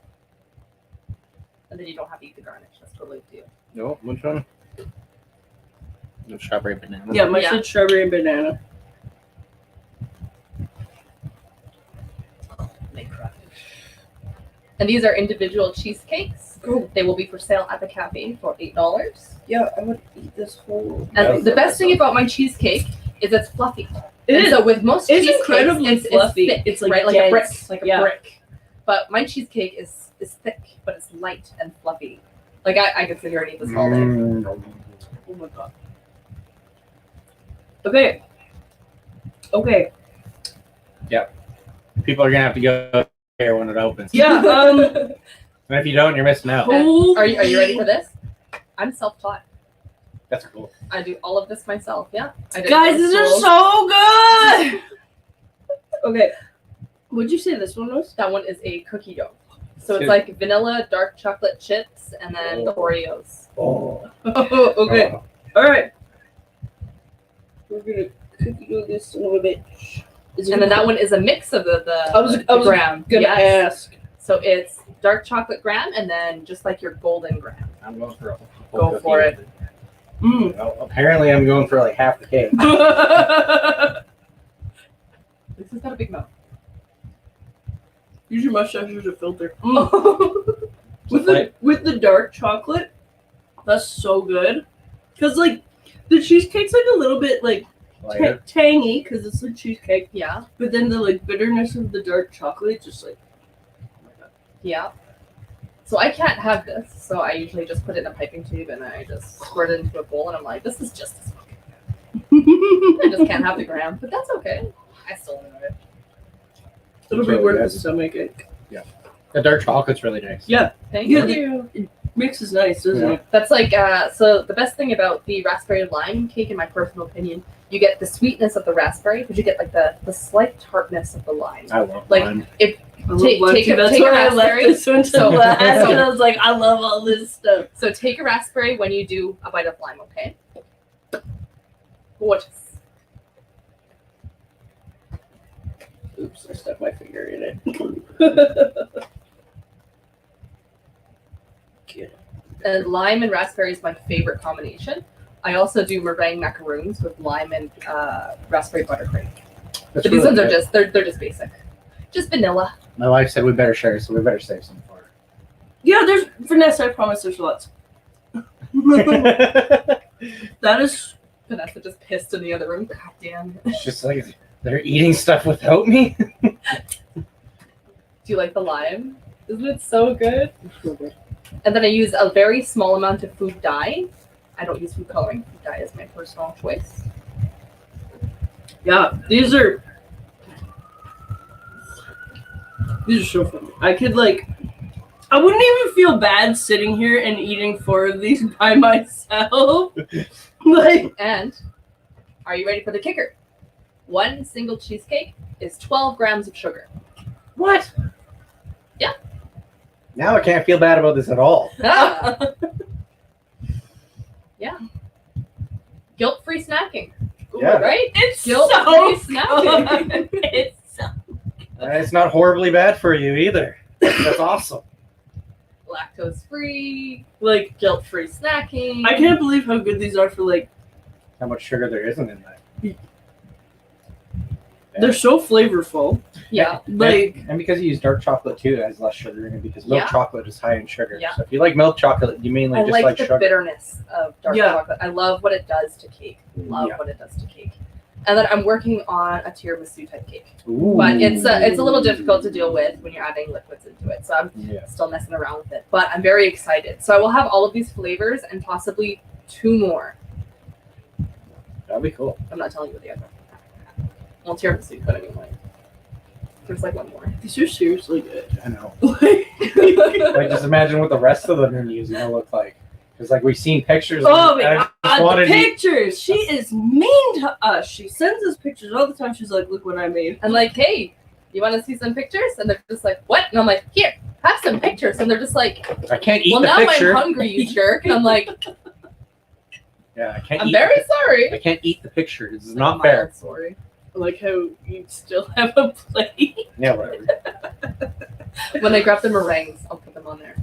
And then you don't have to eat the garnish. That's totally up to you. No, which one? No strawberry banana. Yeah, Mike Yeah. said strawberry and banana. And these are individual cheesecakes. Oh. They will be for sale at the cafe for $8. Yeah, I would eat this whole. And the best thing about my cheesecake is it's fluffy. It And is. so with most It's cheesecakes, incredibly fluffy. thick, It's like right, like a brick, dense. like a Yeah. brick. But my cheesecake is thick, but it's light and fluffy. Like I could sit here and eat this all day. Oh my god. Okay. People are gonna have to go here when it opens. Yeah. And if you don't, you're missing out. Hold Are you ready for this? I'm self-taught. That's cool. I do all of this myself. Yeah. I did Guys, those these are tools. so good. Okay, what'd you say this one was? That one is a cookie dough. So it's Two. like vanilla, dark chocolate chips, and then the Oreos. Oh. Okay, all right. We're gonna cookie dough this a little bit. And then that one is a mix of the I was graham. gonna Yes. ask. So it's dark chocolate graham, and then just like your golden graham. I'm going for a whole Go cookie. for it. Mm. Well, apparently, I'm going for like half the cake. This has got a big mouth. Use your mustache as a filter. Like- With the dark chocolate, that's so good. Cause like the cheesecake's like a little bit like Lighter. tangy because it's a cheesecake, Yeah. but then the like bitterness of the dark chocolate just like. Yeah. So I can't have this, so I usually just put it in a piping tube and I just squirt it into a bowl, and I'm like, this is just as fucking good. I just can't have the graham, but that's okay. I still enjoy it. It'll be Really worth good. the stomach ache. The dark chocolate's really nice. Yeah, Thank Yeah, you. mix is nice, doesn't Yeah. it? That's like so the best thing about the raspberry lime cake, in my personal opinion, you get the sweetness of the raspberry, but you get like the slight tartness of the lime. I love Like, lime. Take a That's take a why I left raspberry. this one to So- last. so- And I was like, I love all this stuff. So take a raspberry when you do a bite of lime, okay? Gorgeous. Oops, I stuck my finger in it. And lime and raspberry is my favorite combination. I also do meringue macaroons with lime and raspberry buttercream. But these ones are just they're just basic, just vanilla. My wife said we better share, so we better save some for Yeah, there's Vanessa. I promise there's lots. her. That is. Vanessa just pissed in the other room. God damn. It's just like they're eating stuff without me. Do you like the lime? Isn't it so good? And then I use a very small amount of food dye. I don't use food coloring. Food dye is my personal choice. Yeah, these are so fun. I could like. I wouldn't even feel bad sitting here and eating 4 of these by myself. Like, And are you ready for the kicker? One single cheesecake is 12 grams of sugar. What? Yeah. Now I can't feel bad about this at all. Ah, yeah. Guilt-free snacking. Yeah. Right? it's Guilt-free so snacking. good. It's so. And it's not horribly bad for you either. That's awesome. Lactose-free, Like, guilt-free snacking. I can't believe how good these are for like. How much sugar there isn't in that. They're so flavorful. Yeah. Like, And because you use dark chocolate too, it has less sugar in it because milk Yeah. chocolate is high in sugar. Yeah. So if you like milk chocolate, you mainly I just like like the sugar. bitterness of dark Yeah. chocolate. I love what it does to cake. Love Yeah. what it does to cake. And then I'm working on a tiramisu type cake. Ooh. But it's a little difficult to deal with when you're adding liquids into it. So I'm Yeah. still messing around with it. But I'm very excited. So I will have all of these flavors and possibly 2 more. That'd be cool. I'm not telling you what the other. Well, tiramisu, but I mean, like, there's like 1 more. these are seriously good. I know. Like, Like just imagine what the rest of the menus gonna look like. Because like we've seen pictures. oh and I my just god, wanted the to- pictures! She is mean to us. She sends us pictures all the time. She's like, look what I made. I'm like, hey, you want to see some pictures? And they're just like, what? And I'm like, here, have some pictures. And they're just like, I can't eat well, the now picture. I'm hungry, you jerk. And I'm like, Yeah, I can't. I'm eat very the, sorry. I can't eat the picture. This is I'm not like, fair. I'm sorry. Like how you still have a plate. Yeah, whatever. When I grab the meringues, I'll put them on there.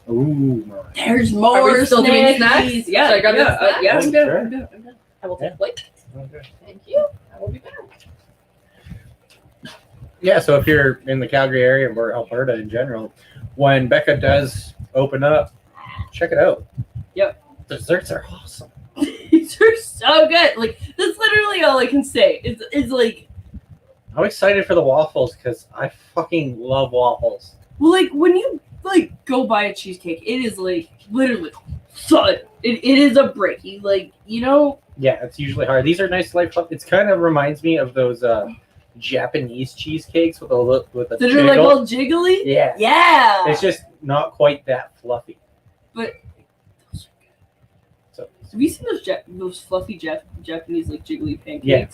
Ooh, my. There's Are more we still doing snacks? Yeah, Should I grab yeah, the snacks? yeah, Oh, I'm sure. good. I'm good. I'm good. I will take a plate. Okay. Thank you. I will be back. Yeah, so if you're in the Calgary area or Alberta in general, when Becca does open up, check it out. Yep. Desserts are awesome. These are so good. Like, that's literally all I can say. It's like, I'm excited for the waffles because I fucking love waffles. well, like when you like go buy a cheesecake, it is like literally thud. It is a breaky. Like, you know, Yeah, it's usually hard. These are nice light fluff. It's kind of reminds me of those Japanese cheesecakes with a that are jiggle. like all jiggly. Yeah. Yeah. It's just not quite that fluffy. But So Have you seen those fluffy Japanese like jiggly pancakes? Yeah.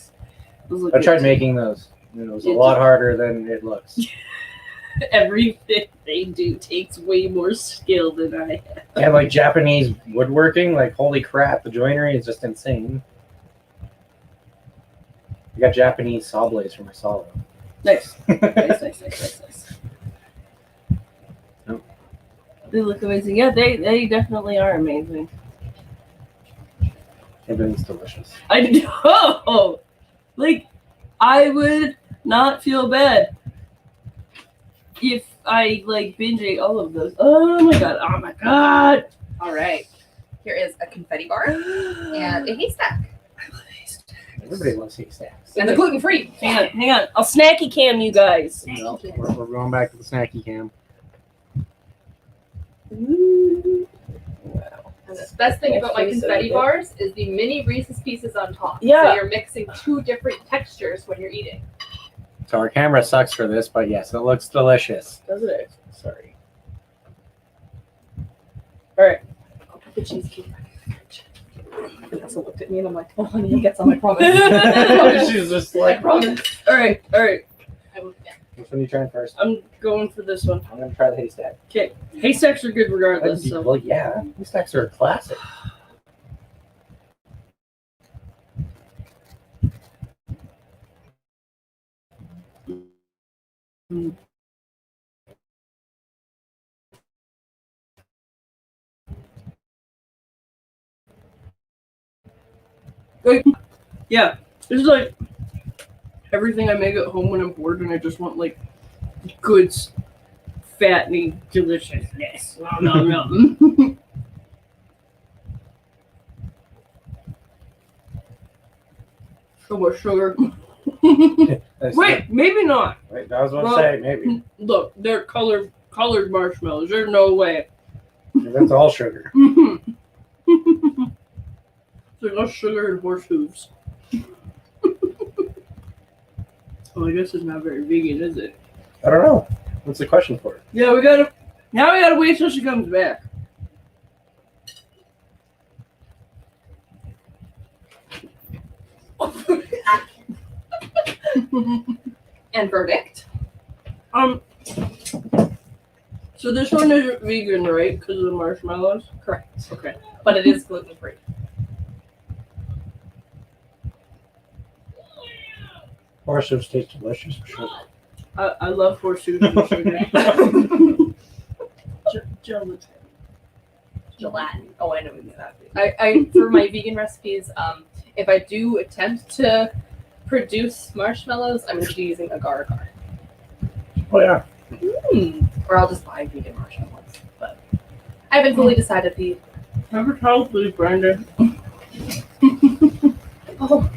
Those look I tried good. making those. And it was a It's- lot harder than it looks. Everything they do takes way more skill than I have. And like Japanese woodworking, like holy crap, the joinery is just insane. I got Japanese saw blades for my saw. Nice. Nice. Oh. They look amazing. Yeah, they definitely are amazing. Everything's delicious. I know. Like, I would not feel bad if I like binge ate all of those. Oh my god! Oh my god! All right. Here is a confetti bar and a haystack. Everybody loves haystacks. And the gluten free. Hang on. I'll snacky cam you guys. No, we're going back to the snacky cam. Wow. And the best thing about my That's so confetti good. bars is the mini Reese's pieces on top. Yeah. So you're mixing two different textures when you're eating. So our camera sucks for this, but yes, it looks delicious. Does it? Sorry. All right. I'll put the cheesecake back in the fridge. Vanessa looked at me and I'm like, oh honey, it gets on, I promise. She's just I like, promise. All right. I will, yeah. which one are you trying first? I'm going for this one. I'm gonna try the haystack. Okay. Haystacks are good regardless. So. Well, yeah, haystacks are a classic. Like, yeah, it's like everything I make at home when I'm bored and I just want like good, fattening deliciousness. No. So much sugar. Wait, maybe not. Wait, I was going to Well- say maybe. Look, they're colored marshmallows. There's no way. That's all sugar. There's no sugar in horse hooves. Well, I guess it's not very vegan, is it? I don't know. What's the question for it? Yeah, we gotta wait till she comes back. And verdict. So this one is vegan, right? Because of the marshmallows? Correct. Okay. But it is gluten free. Horse hooves taste delicious for sure. I love horseshoes and sugar. Gelatin. Gelatin. Oh, I know what that is. I for my vegan recipes, if I do attempt to produce marshmallows, I'm going to be using agar agar. Oh yeah. Or I'll just buy vegan marshmallows. But I haven't fully decided the. Have a towel, please, Brandon. Oh,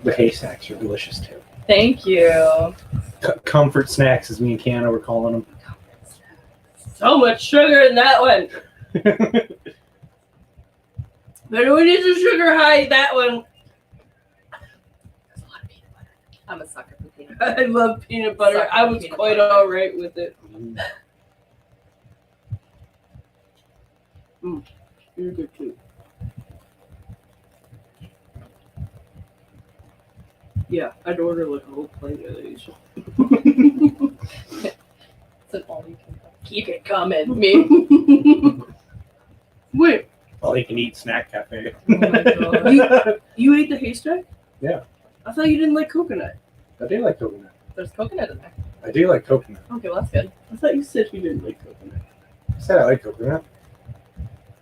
The haystacks are delicious too. thank you. Comfort snacks, as me and Kiana were calling them. So much sugar in that one. But we need some sugar high, that one. There's a lot of peanut butter. I'm a sucker for peanut butter. I love peanut butter. Sucker I for was peanut quite butter. alright with it. You're good too. Yeah, I'd order like a whole plate of these. It's an all you can keep it coming, me. Wait, All you can eat snack cafe. Oh my god. you ate the haystack? Yeah. I thought you didn't like coconut. I do like coconut. There's coconut in there. I do like coconut. Okay, well that's good. I thought you said you didn't like coconut. I said I like coconut.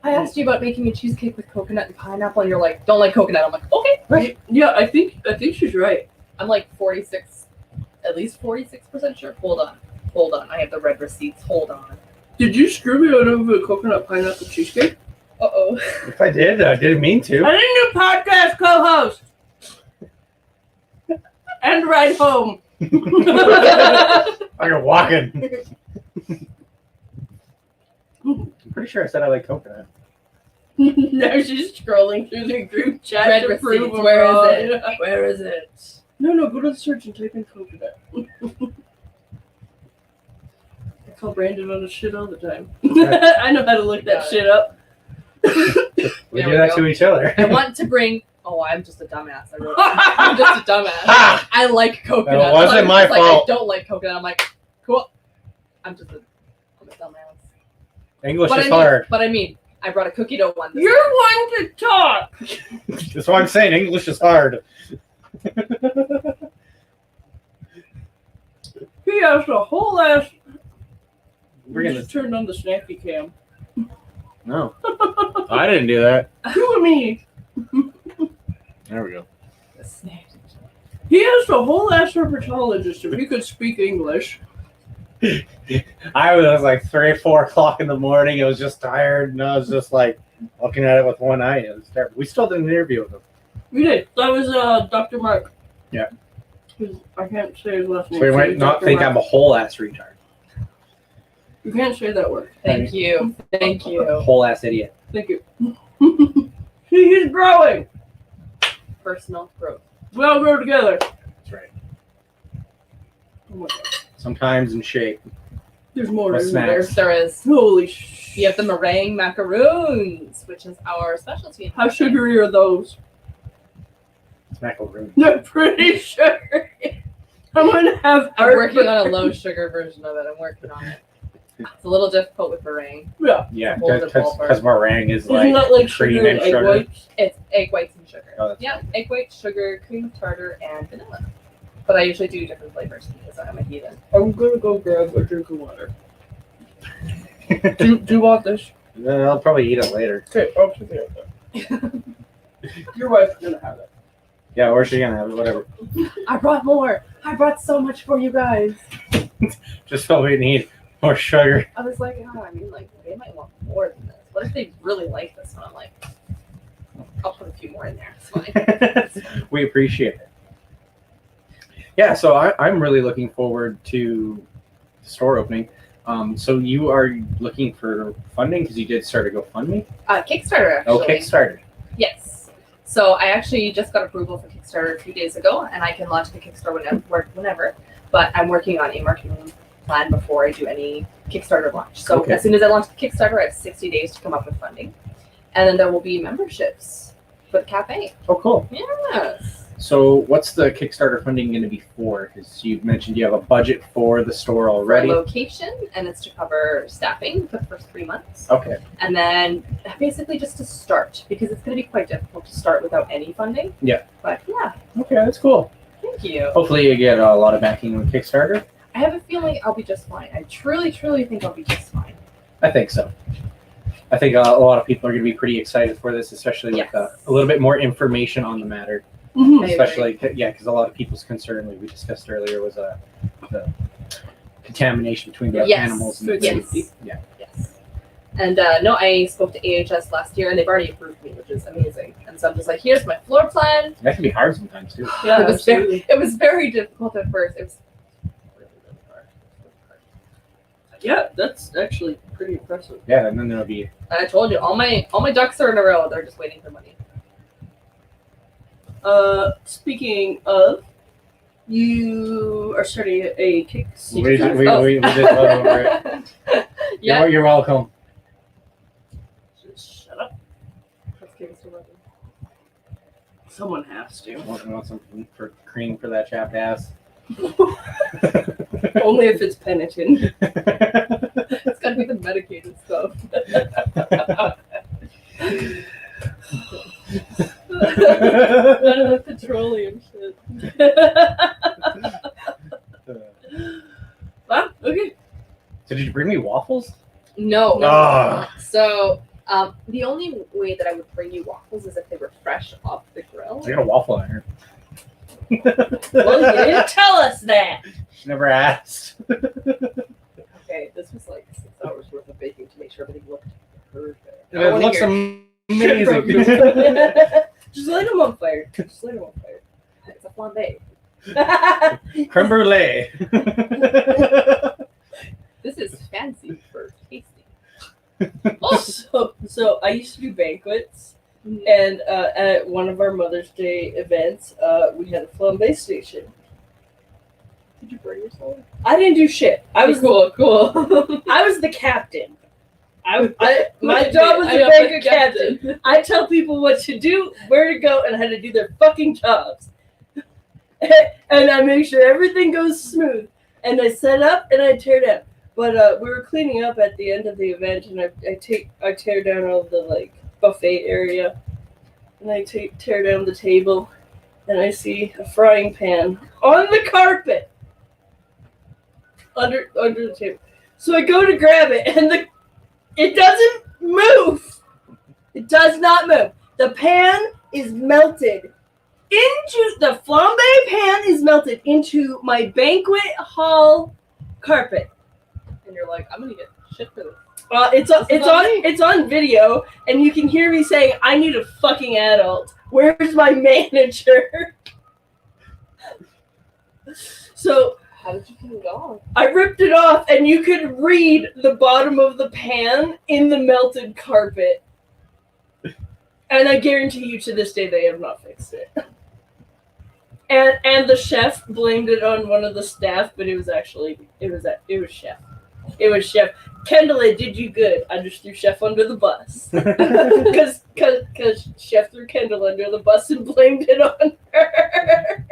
I asked you about making a cheesecake with coconut and pineapple, and you're like, don't like coconut. I'm like, okay. Right. Yeah, I think she's right. I'm like 46, at least 46% sure. Hold on. I have the red receipts. Hold on. Did you screw me out of a coconut pineapple cheesecake? Uh-oh. If I did, I didn't mean to. I need a new podcast co-host. And ride home. I go walking. I'm pretty sure I said I like coconut. Now she's scrolling through the group chat Red to prove receipts. I'm Where is wrong. it? Where is it? No, go to the search and type in coconut. call Brandon on the shit all the time. I know how to look that shit up. We There do we that go. to each other. I want to bring. Oh, I'm just a dumbass. I wrote. I'm just a dumbass. I like coconut. That wasn't I'm my just like, fault. I don't like coconut. I'm like, cool. I'm a dumbass. English But is hard. I mean, I brought a cookie dough one. You're one to talk. That's why I'm saying English is hard. He has a whole ass. We're We gonna just turned on the snappy cam. no. I didn't do that. You and me. There we go. He has a whole ass herpetologist if he could speak English. I was like 3 or 4 o'clock in the morning. I was just tired, and I was just like looking at it with one eye. It was terrible. We still did an interview with him. We did. That was Dr. Mark. Yeah. I can't say his last name. So you so might it's not Dr. think Mark. I'm a whole ass retard. You can't say that word. Thank you. Thank A you. whole ass idiot. Thank you. He's growing. Personal growth. We all grow together. That's right. Oh my God. Sometimes in shape. There's more With in there. snacks. There is. Holy shit. You have the meringue macaroons, which is our specialty. How sugary are those? It's macaroon. They're pretty sugary. I'm gonna have. I'm working on a low sugar version of it. I'm working on it. It's a little difficult with meringue. Yeah. Yeah, Hold the ballpark. because meringue is Isn't like that like cream sugar and and egg sugar. whites? It's egg whites and sugar. Oh, that's Yeah, egg white, sugar, cream of tartar, and vanilla. But I usually do different flavors because I'm a heathen. I'm gonna go grab a drink of water. Do you want this? I'll probably eat it later. Okay, I'll take it out there. Your wife's gonna have it. Yeah, or she gonna have it, whatever. I brought more. I brought so much for you guys. Just so we need more sugar. I was like, oh, I mean, like, they might want more than this. What if they really like this one? I'm like, I'll put a few more in there. It's fine. We appreciate it. Yeah, so I'm really looking forward to the store opening. So you are looking for funding because you did start a GoFundMe? Kickstarter, actually. Oh, Kickstarter. Yes. So I actually just got approval for Kickstarter a few days ago, and I can launch the Kickstarter whenever. But I'm working on a marketing plan before I do any Kickstarter launch. So Okay. as soon as I launch the Kickstarter, I have 60 days to come up with funding. And then there will be memberships for the cafe. Oh, cool. Yes. So what's the Kickstarter funding going to be for? Because you've mentioned you have a budget for the store already. For location, and it's to cover staffing for the first 3 months. Okay. And then basically just to start, because it's going to be quite difficult to start without any funding. Yeah. But yeah, Okay, that's cool. thank you. Hopefully you get a lot of backing with Kickstarter. I have a feeling I'll be just fine. I truly, truly think I'll be just fine. I think so. I think a lot of people are going to be pretty excited for this, especially with Yes. a little bit more information on the matter. Mhm. I agree. Especially, yeah, because a lot of people's concern, like we discussed earlier, was the contamination between the Yes. animals and the Yes. safety. Yeah. Yes. And no, I spoke to AHS last year, and they've already approved me, which is amazing. And so I'm just like, here's my floor plan. That can be hard sometimes too. Yeah, it, was absolutely. very, it was very difficult at first. It was really, really hard. Yeah, that's actually pretty impressive. Yeah, and then there'll be And I told you, all my ducks are in a row. They're just waiting for money. Speaking of, you are starting a Kickstarter. we did love over it. Yeah. You're welcome. Just shut up. Let's give us a run. Someone has to. Want some for cream for that chapped ass? Only if it's penitent. It's gotta be the medicated stuff. None of the petroleum shit. Wow, okay. So did you bring me waffles? No. Ah. So the only way that I would bring you waffles is if they were fresh off the grill. I got a waffle iron. Well, you didn't tell us that. She never asked. Okay, this was like 6 hours worth of baking to make sure everything looked perfect. It I wanna looks hear- amazing. Just light them on fire. Just light them on fire. It's a flambe. Creme brulee. This is fancy for tasting. So I used to do banquets, and at one of our Mother's Day events, we had a flambe station. Did you burn yourself? I didn't do shit. I was cool. I was the captain. My job was to be a captain. I tell people what to do, where to go, and how to do their fucking jobs. And I make sure everything goes smooth. And I set up and I tear down. But we were cleaning up at the end of the event, and I tear down all the like buffet area, and I tear down the table, and I see a frying pan on the carpet under the table. So I go to grab it, and it doesn't move. It does not move. The pan is melted into the flambe pan is melted into my banquet hall carpet. And you're like, I'm gonna get shit for this. It's on video, and you can hear me saying, "I need a fucking adult. Where's my manager?" So how did you get it off? I ripped it off, and you could read the bottom of the pan in the melted carpet. And I guarantee you, to this day, they have not fixed it. And the chef blamed it on one of the staff, but it was chef. It was chef. Kendall, it did you good. I just threw chef under the bus because chef threw Kendall under the bus and blamed it on her.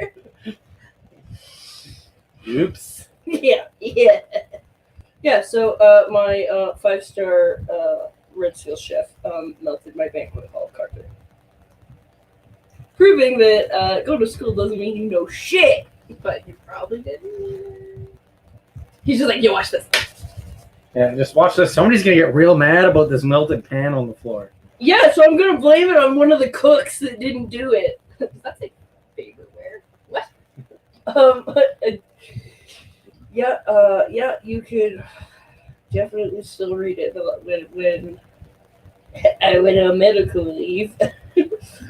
Oops. Yeah. So my 5-star Red Seal chef melted my banquet hall carpet, proving that go to school doesn't mean you know shit. But you probably didn't. He's just like, yo, watch this. Yeah, just watch this. Somebody's gonna get real mad about this melted pan on the floor. Yeah, so I'm gonna blame it on one of the cooks that didn't do it. That's a favorware. What? Yeah, you could definitely still read it when I went on medical leave,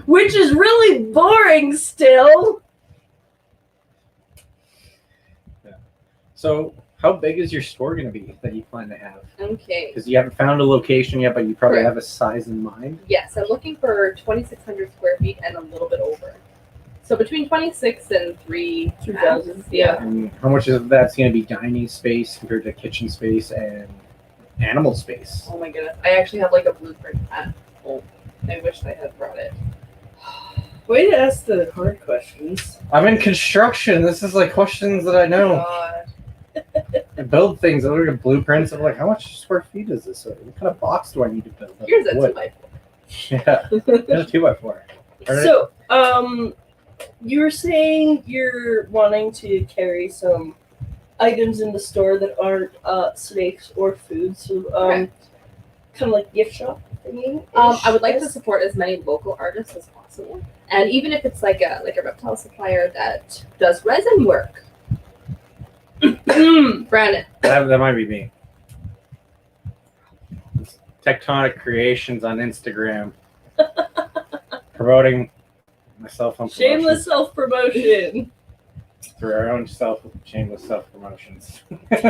which is really boring still. Yeah. So, how big is your store going to be that you plan to have? Okay. Because you haven't found a location yet, but you probably Correct. have a size in mind. Yes, I'm looking for 2,600 square feet and a little bit over. So between 26 and 3,000. Yeah. And how much of that's going to be dining space compared to kitchen space and animal space? Oh my goodness. I actually have like a blueprint at home. I wish I had brought it. Way to ask the hard questions. I'm in construction. This is like questions that I know. God. I build things. I look at blueprints. I'm like, how much square feet is this? What kind of box do I need to build? Here's a Wood. 2x4. Yeah, there's a 2x4. So, you were saying you're wanting to carry some items in the store that aren't snakes or food. So, Correct. kind of like gift shop thingy. I would like to support as many local artists as possible. And even if it's like a reptile supplier that does resin work. Brandon. That might be me. It's Tectonic Creations on Instagram. Promoting myself on promotions. Shameless self-promotion. Through our own shameless self-promotions. Does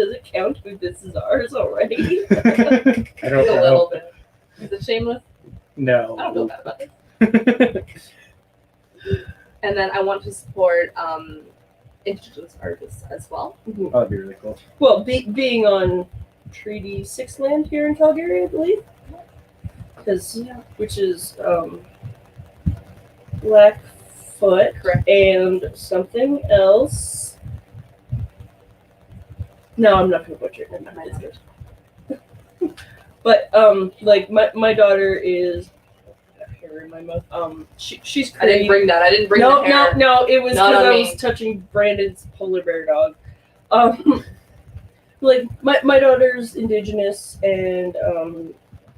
it count if this is ours already? I don't A know. little bit. Is it shameless? No. I don't feel bad about it. And then I want to support indigenous artists as well. Oh, that'd be really cool. Well, being on Treaty 6 land here in Calgary, I believe. Which is Blackfoot. Correct. And something else. No, I'm not going to butcher it. It's good. But, like, my daughter is... hair in my mouth. She's crazy. I didn't bring that. I didn't bring the hair. No, it was Not because on I me. was touching Brandon's polar bear dog. Like, my daughter's indigenous, and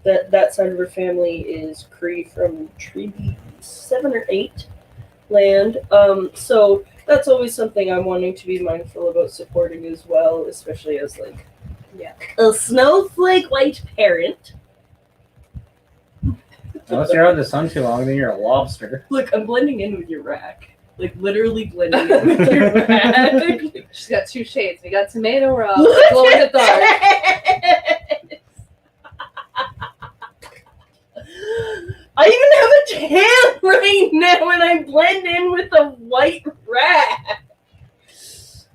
that side of her family is Cree from Treaty 7 or 8 land. So that's always something I'm wanting to be mindful about supporting as well, especially as like a snowflake white parent. Unless you're out in the sun too long, then you're a lobster. Look, I'm blending in with your rack. Like literally blending in with your rack. She's got 2 shades. We got tomato raw, glow in the dark. I even have a tan right now, and I blend in with a white rat.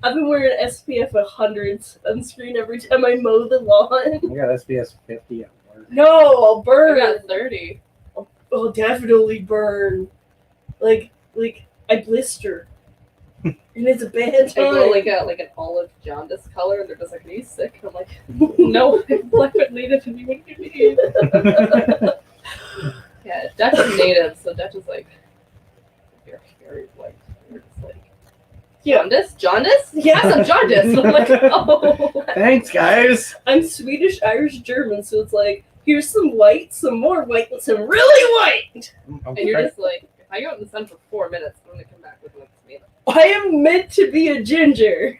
I've been wearing SPF 100 sunscreen every time I mow the lawn. I got SPS 50 at work. No, I'll I burn. got 30. I'll definitely burn. Like I blister. And it's a bad I time. go like an olive jaundice color, and they're just like, "Are you sick?" And I'm like, "No, I'm black but native, and you wouldn't give me." Yeah, Dutch is native, so Dutch is like very white. We're just like Yeah. jaundice. Yeah. Some jaundice. And I'm like, oh. Thanks, guys. I'm Swedish, Irish, German, so it's like, here's some white, some more white, and some really white. And you're just like, if I go out in the sun for 4 minutes, I'm gonna come back with what's made of. I am meant to be a ginger.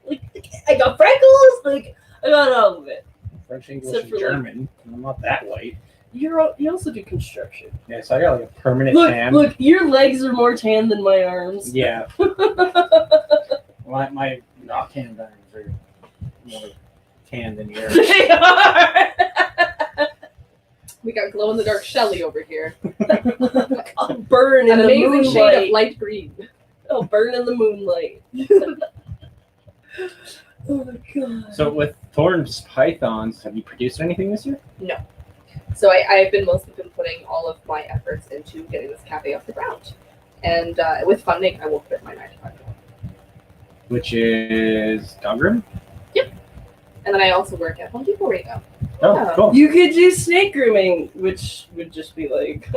Like I got freckles. Like I got all of it. French, English, Except and for, German. I'm not that white. You also do construction. Yeah, so I got like a permanent tan. Look, your legs are more tan than my arms. Yeah. my not tan arms are more tan than yours. They are. We got glow in the dark Shelly over here. I'll burn in An the amazing shade moonlight. of light green. I'll burn in the moonlight. Oh my god. So with Thorn's pythons, have you produced anything this year? So I've been mostly putting all of my efforts into getting this cafe off the ground. And with funding, I will quit my 9-to-5 job. Which is Dogrim? And then I also work at Home Depot right now. Oh, Yeah. cool. You could do snake grooming, which would just be like,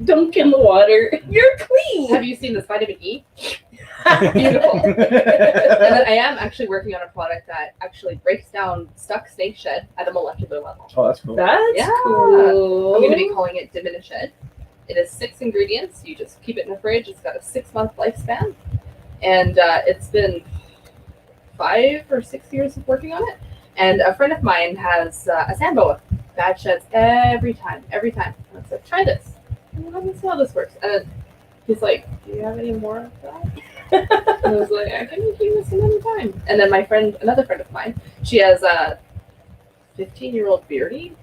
dunk in the water. You're clean. Have you seen this vitamin E? Beautiful. And then I am actually working on a product that actually breaks down stuck snake shed at a molecular level. Oh, that's cool. That's Yeah. cool. I'm going to be calling it Diminish Shed. It is 6 ingredients. You just keep it in the fridge. It's got a 6-month lifespan. And it's been 5 or 6 years of working on it. And a friend of mine has a sand boa. Bad sheds every time. And I was like, try this. And let me see how this works. And then he's like, do you have any more of that? And I was like, I can make you this another time. And then another friend of mine, she has a 15-year-old Beardy.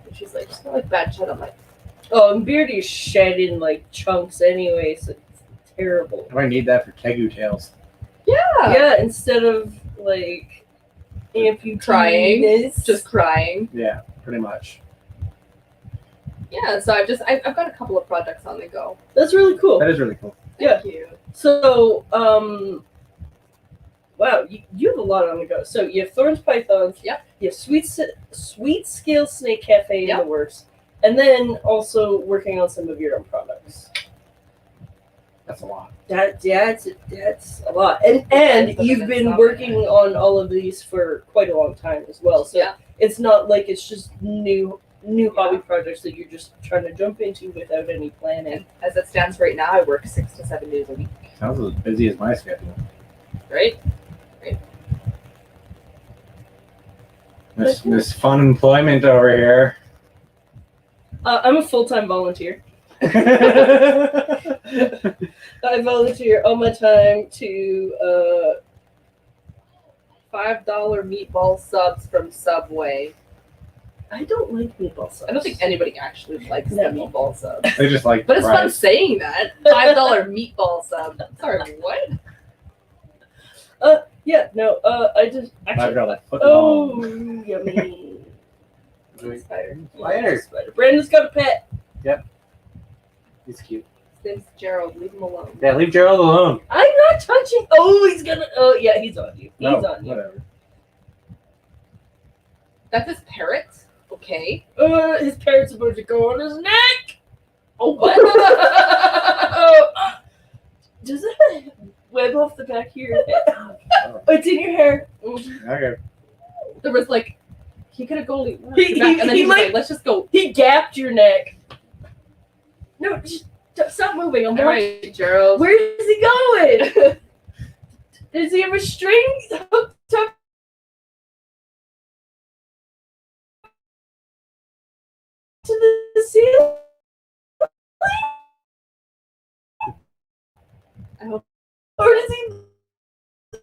And she's like, she's got like bad shed. I'm like, Oh, and Beardy's shed in like chunks anyway, so it's terrible. I might need that for Tegu tails. Yeah, instead of like crying. Just crying. Yeah, pretty much. Yeah, so I've got a couple of projects on the go. That's really cool. That is really cool. Yeah. Thank you. So, wow, you have a lot on the go. So you have Thorns Pythons. Yep. You have Sweet Scale Snake Cafe in Yep. the works, and then also working on some of your own products. That's a lot. That's a lot, and That's you've the been next working topic. on all of these for quite a long time as well. So Yeah. it's not like it's just new hobby projects that you're just trying to jump into without any planning. And as it stands right now, I work 6 to 7 days a week. Sounds as busy as my schedule. Right? This fun employment over here. I'm a full-time volunteer. I volunteer all my time to $5 meatball subs from Subway. I don't like meatball sauce. I don't think anybody actually likes No. the meatball subs. They just like But it's fun fries. saying that. $5 meatball sub. Sorry, what? Yeah, no, I just actually. $5 foot Oh, long. yummy. Spider. Spider. Brandon's got a pet. He's cute. His name's Gerald. Leave him alone. Yeah, leave Gerald alone. I'm not touching. Oh, he's gonna. Oh, yeah, he's on you. He's No, on you. whatever. That's his parrot. Okay. His parrot's about to go on his neck. Oh, what? Does it web off the back of your head? Oh, it's in your hair. Okay. There was like, he could have gone back, He- and then he he was might- like, let's just go. He gapped your neck. No, just stop moving. I'm All watching. right, Gerald. Where is he going? Does he have a string hooked up to the ceiling? I hope. Or does he? I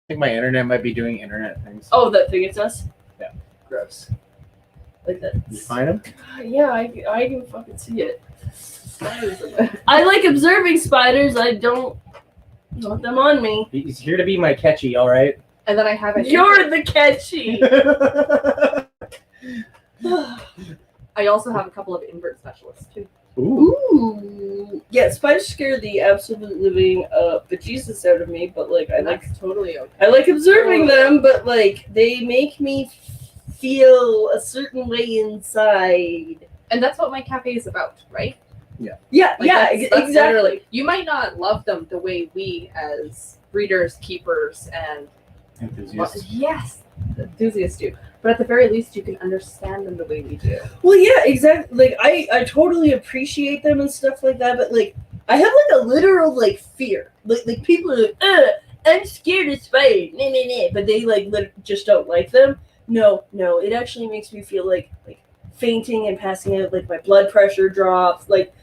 think my internet might be doing internet things. Oh, that thing, it's us? Yeah. Gross. Like that. You find him? Yeah, I can fucking see it. spiders about? I like observing spiders. I don't want them on me. He's here to be my catchy, all right? And then I have a You're the catchy. I also have a couple of invert specialists too. Ooh. Ooh. Yeah, spiders scare the absolute living bejesus out of me, but like I like totally okay. I like observing them, but like they make me feel a certain way inside. And that's what my cafe is about, right? Yeah, Like, that's exactly. literally. You might not love them the way we as breeders, keepers, and Enthusiast. yes, enthusiasts do. But at the very least, you can understand them the way we do. Well, yeah, exactly. Like I totally appreciate them and stuff like that, but like I have like a literal like fear. Like people are like, I'm scared of spiders, but they like just don't like them. No, it actually makes me feel like fainting and passing out. Like my blood pressure drops. Like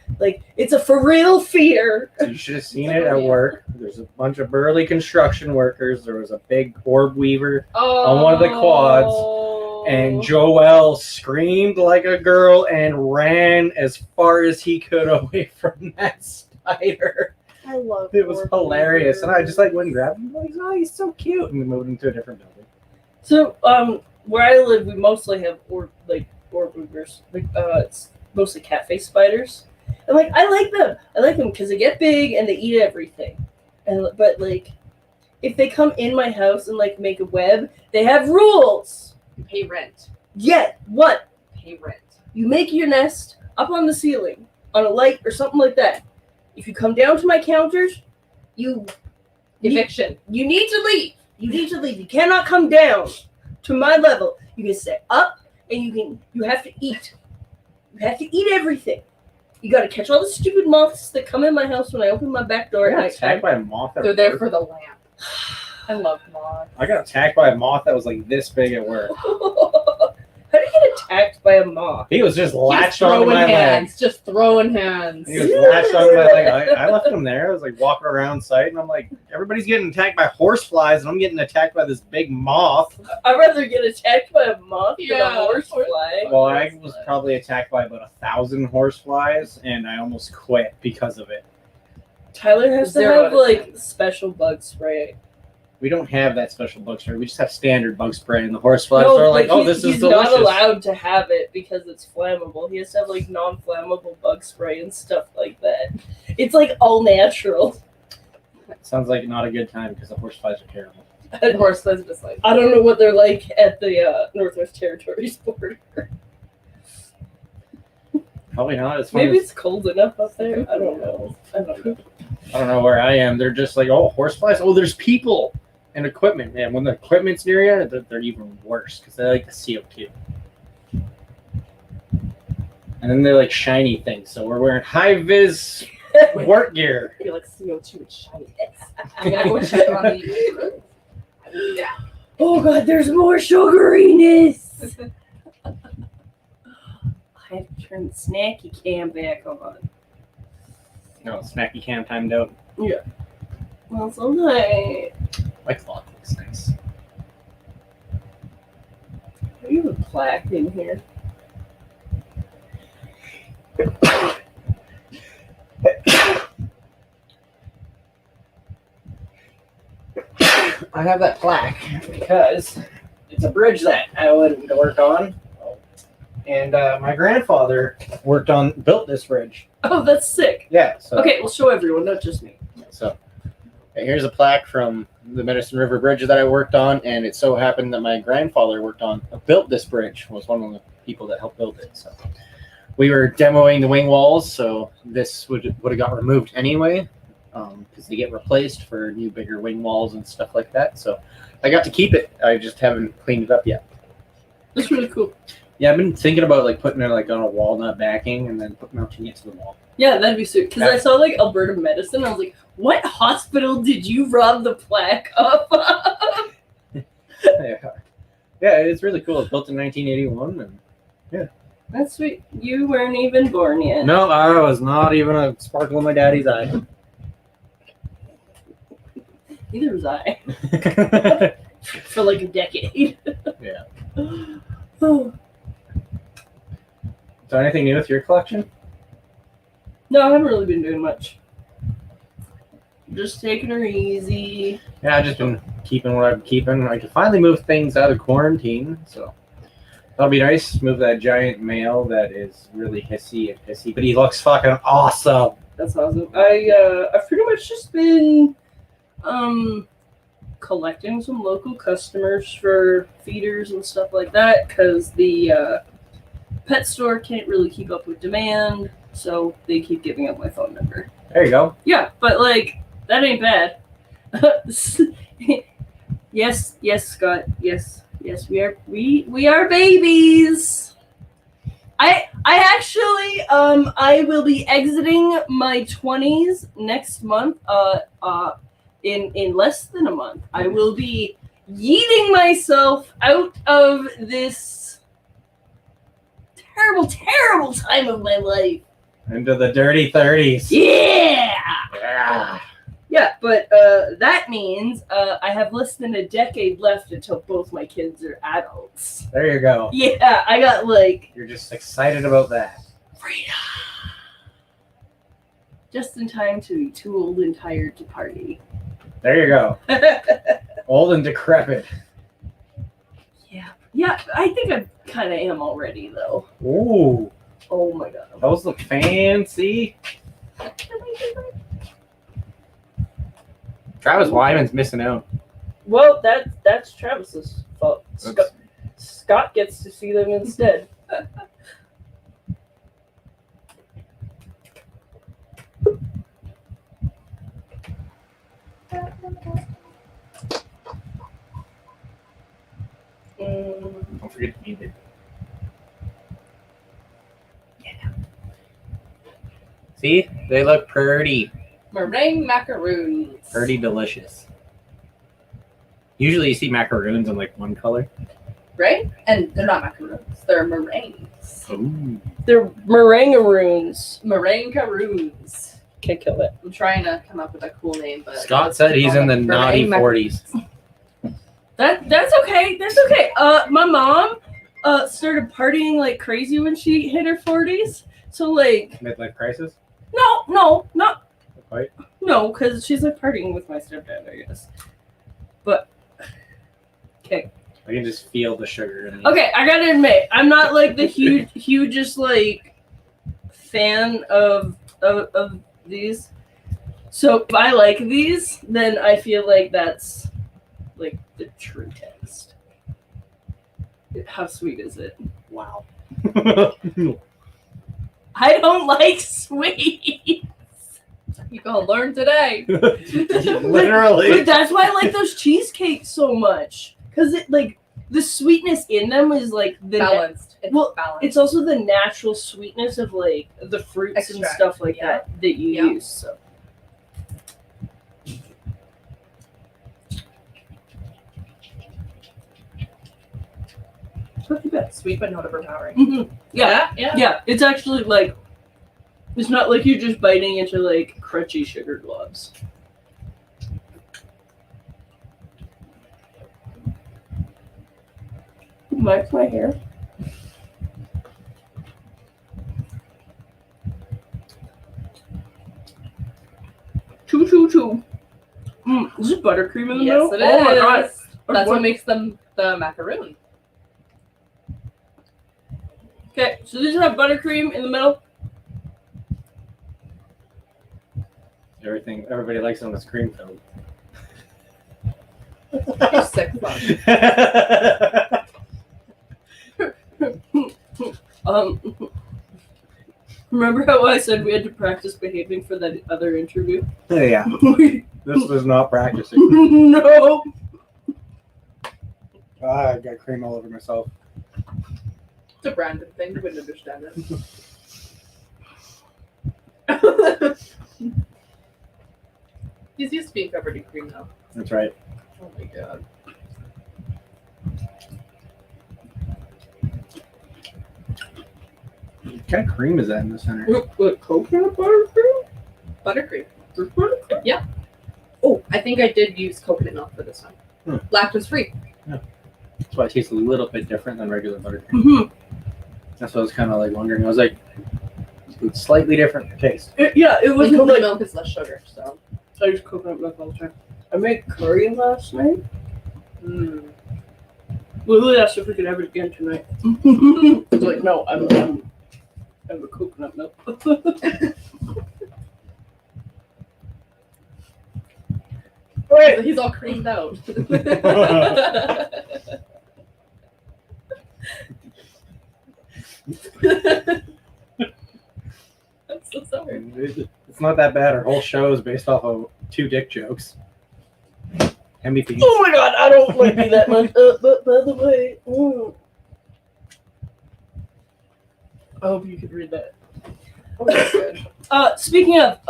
it's a for real fear. So you should have seen it at work. There's a bunch of burly construction workers. There was a big orb weaver on one of the quads, and Joel screamed like a girl and ran as far as he could away from that spider. I love It was hilarious, and I just like went and grabbed him. Like, oh, he's so cute, and we moved him to a different building. So where I live, we mostly have orb weavers. Like it's mostly cat-faced spiders. And like I like them because they get big and they eat everything. But like if they come in my house and like make a web, they have rules. Pay rent. Yeah, what? Pay rent. You make your nest up on the ceiling on a light or something like that. If you come down to my counters, Eviction. you need to leave. You cannot come down to my level. You can stay up and you have to eat. You have to eat everything. You got to catch all the stupid moths that come in my house when I open my back door. I got attacked by a moth at They're there work. for the lamp. I love moths. I got attacked by a moth that was like this big at work. How do you get attacked by a moth? He was just He was latched onto my hands, leg. just throwing hands. He was latched onto my leg. I left him there. I was like walking around site, and I'm like, everybody's getting attacked by horseflies, and I'm getting attacked by this big moth. I'd rather get attacked by a moth than a Yeah. horsefly. Well, I was probably attacked by about 1,000 horseflies, and I almost quit because of it. Tyler has to 0 have out of like 10. special bug spray. We don't have that special bug spray. We just have standard bug spray, and the horseflies are like, oh, this is he's delicious. not allowed to have it because it's flammable. He has to have like non-flammable bug spray and stuff like that. It's like all natural. Sounds like not a good time because the horseflies are terrible. The horseflies are just like. I don't know what they're like at the Northwest Territories border. Probably not as fun Maybe as, it's cold enough up there. I don't know. I don't know where I am. They're just like, oh, horseflies. Oh, there's people and equipment, man. When the equipment's near you, they're even worse because they like the CO2. And then they're like shiny things. So we're wearing high vis work gear. I feel like CO2 and shiny. I'm gonna go check on the. Yeah. Oh god, there's more sugariness. I have to turn the snacky cam back on. No, snacky cam timed out. Yeah. Well, so nice. My cloth looks nice. You have a plaque in here. I have that plaque because it's a bridge that I went to work on. And my grandfather built this bridge. Oh, that's sick. Yeah. So, Okay, we'll show everyone, not just me. So here's a plaque from the Medicine River Bridge that I worked on, and it so happened that my grandfather built this bridge, was one of the people that helped build it. So we were demoing the wing walls, so this would have got removed anyway, because they get replaced for new, bigger wing walls and stuff like that. So I got to keep it. I just haven't cleaned it up yet. That's really cool. Yeah, I've been thinking about like putting it like on a walnut backing and then mounting it to the wall. Yeah, that'd be sweet. Because I saw like Alberta Medicine, I was like, what hospital did you rob the plaque off of? Yeah, it's really cool. It's built in 1981, and yeah. That's sweet. You weren't even born yet. No, I was not even a sparkle in my daddy's eye. Neither was I. For like a decade. Yeah. Oh. So anything new with your collection? No, I haven't really been doing much. Just taking her easy. Yeah, I've just been keeping what I'm keeping. I can finally move things out of quarantine, so that'll be nice. Move that giant male that is really hissy and pissy, but he looks fucking awesome. That's awesome. I've pretty much just been collecting some local customers for feeders and stuff like that because the pet store can't really keep up with demand, so they keep giving up my phone number. There you go. Yeah, but like that ain't bad. Yes, Scott. Yes, we are babies. I actually I will be exiting my 20s next month. In less than a month, I will be yeeting myself out of this terrible time of my life. Into the dirty 30s. Yeah. Yeah, but that means I have less than a decade left until both my kids are adults. There you go. Yeah, I got like You're just excited about that. freedom. Just in time to be too old and tired to party. There you go. Old and decrepit. Yeah, I think I kind of am already though. Ooh, Oh my god. those look fancy. Travis Wyman's missing out. Well, that's Travis's fault. Scott gets to see them instead. Don't forget to eat it. Yeah. See, they look pretty. Meringue macaroons. Pretty delicious. Usually you see macaroons in like one color. Right? And they're not macaroons. They're meringues. Ooh. They're meringaroons. Meringueroons. Can't kill it. I'm trying to come up with a cool name, but Scott said he's in the naughty 40s. That's okay. That's okay. My mom started partying like crazy when she hit her 40s. So like Midlife crisis? no, not Quite. no, because she's like partying with my stepdad, I guess. But okay. I can just feel the sugar in these. Okay, I gotta admit, I'm not like the hugest like fan of these. So if I like these, then I feel like that's like the true test. How sweet is it? Wow. I don't like sweet. you gonna learn today. Literally. But that's why I like those cheesecakes so much. Because it like the sweetness in them is like the Balanced. It's well, balanced. it's also the natural sweetness of like the fruits and Extract, stuff like yeah. that you Yeah. use. So. It's not too bad. Sweet but not overpowering. Mhm. Yeah, Yeah. yeah. It's actually like it's not like you're just biting into like crunchy sugar globs. Marks my hair. Choo. Is this buttercream in the Yes, middle? it Oh my is. god. That's what makes them the macaroon. Okay, so these have buttercream in the middle. Everybody likes it when it's cream filled. You're sick fuck. Remember how I said we had to practice behaving for that other interview? Yeah, this was not practicing. No. I got cream all over myself. It's a random thing. You wouldn't understand it. He's used to being covered in cream now. That's right. Oh my god. What kind of cream is that in the center? What, coconut buttercream? Buttercream. There's buttercream? Oh, I think I did use coconut milk for this one. Lactose free. That's why it tastes a little bit different than regular buttercream. Mm-hmm. That's what I was kind of like wondering. I was like, It's slightly different taste. It With wasn't coconut like milk is less sugar, so. I use coconut milk all the time. I made curry last night. Lily asked if we could have it again tonight. I was like, no, I'm a coconut milk. Right. He's all creamed out. I'm so sorry. It's not that bad. Our whole show is based off of 2 dick jokes. Hemi beans. Oh my god, I don't like you that much. But by the way, I hope you could read that. Oh, that's good. Speaking of,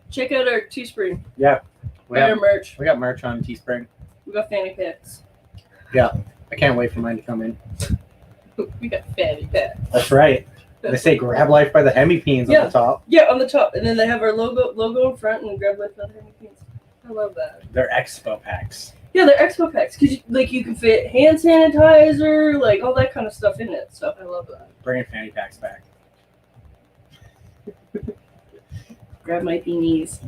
check out our Teespring. Yeah. Buy our merch. We got merch on Teespring. We got fanny packs. I can't wait for mine to come in. We got fanny pack. That's right. They say grab life by the hemi beans on Yeah. the top. Yeah, on the top, and then they have our logo in front, and grab like the fanny packs. I love that. They're expo packs. Yeah, they're expo packs because you can fit hand sanitizer, like all that kind of stuff in it. So I love that. Bringing fanny packs back. grab my beanies.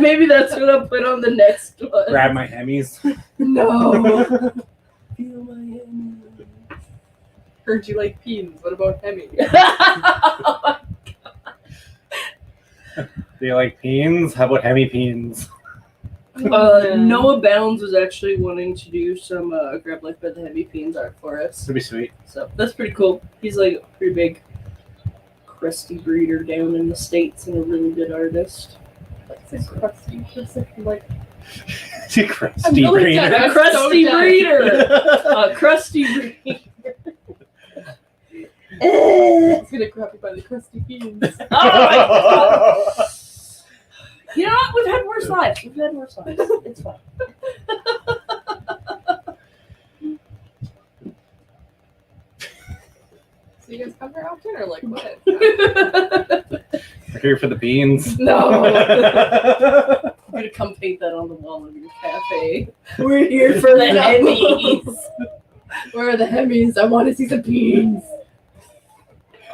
Maybe that's what I'll put on the next one. Grab my hemis. No. Feel my hand. Heard you like peens. What about Hemi? Do you like peens? How about hemi peens? Noah Bounds was actually wanting to do some Grab Life by the Heavy Peens art for us. That'd be sweet. So that's pretty cool. He's like a pretty big crusty breeder down in the States and a really good artist. That's a crusty. Just like Crusty really breeder. kind A I'm crusty so dead. breeder! A crusty breeder. it's gonna grab you by the crusty peens. Oh my god! You know what? We've had worse lives. It's fine. So you guys come here often or like what? We're here for the beans. No. I'm gonna come paint that on the wall of your cafe. We're here for the No. Emmys. Where are the Hemis? I want to see some peens.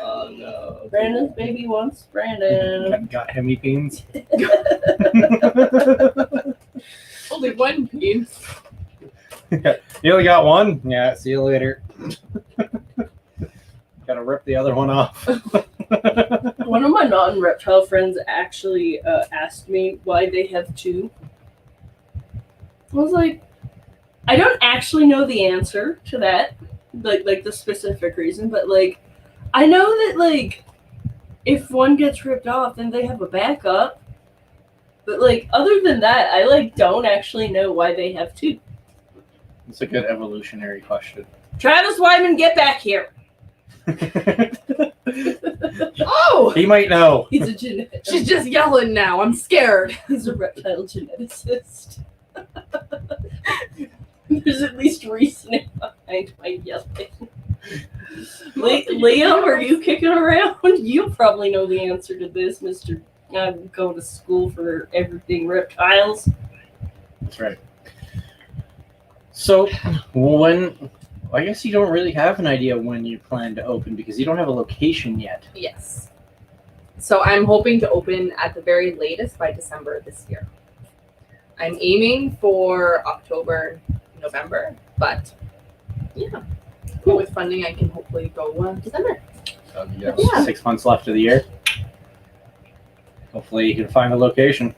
Oh no. Brandon's baby wants Brandon. Got hemi beans. Only one peen. You only got one? Yeah, see you later. Gotta rip the other one off. One of my non-reptile friends actually asked me why they have two. I was like, I don't actually know the answer to that, like the specific reason, but like, I know that like, if one gets ripped off, then they have a backup. But like, other than that, I like don't actually know why they have two. It's a good evolutionary question. Travis Wyman, get back here. Oh! He might know. He's a genetic. She's just yelling now. I'm scared. He's a reptile geneticist. There's at least reasoning behind my yelling. Liam, are you kicking around? You probably know the answer to this, Mr. I'm going to school for everything reptiles. That's right. So, I guess you don't really have an idea when you plan to open because you don't have a location yet. Yes. So I'm hoping to open at the very latest by December this year. I'm aiming for October, November, but yeah. With funding, I can hopefully go December. So you have Yeah. 6 months left of the year. Hopefully you can find a location.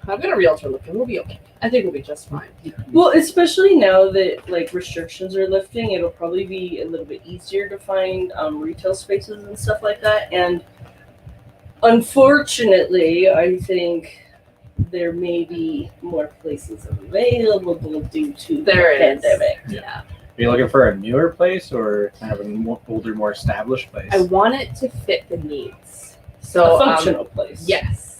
I've got a realtor looking. We'll be okay. I think we'll be just fine. Well, especially now that like restrictions are lifting, it'll probably be a little bit easier to find retail spaces and stuff like that. And unfortunately, I think there may be more places available due to There the is. pandemic. Yeah. Are you looking for a newer place or kind of an older, more established place? I want it to fit the needs. So A functional place. Yes.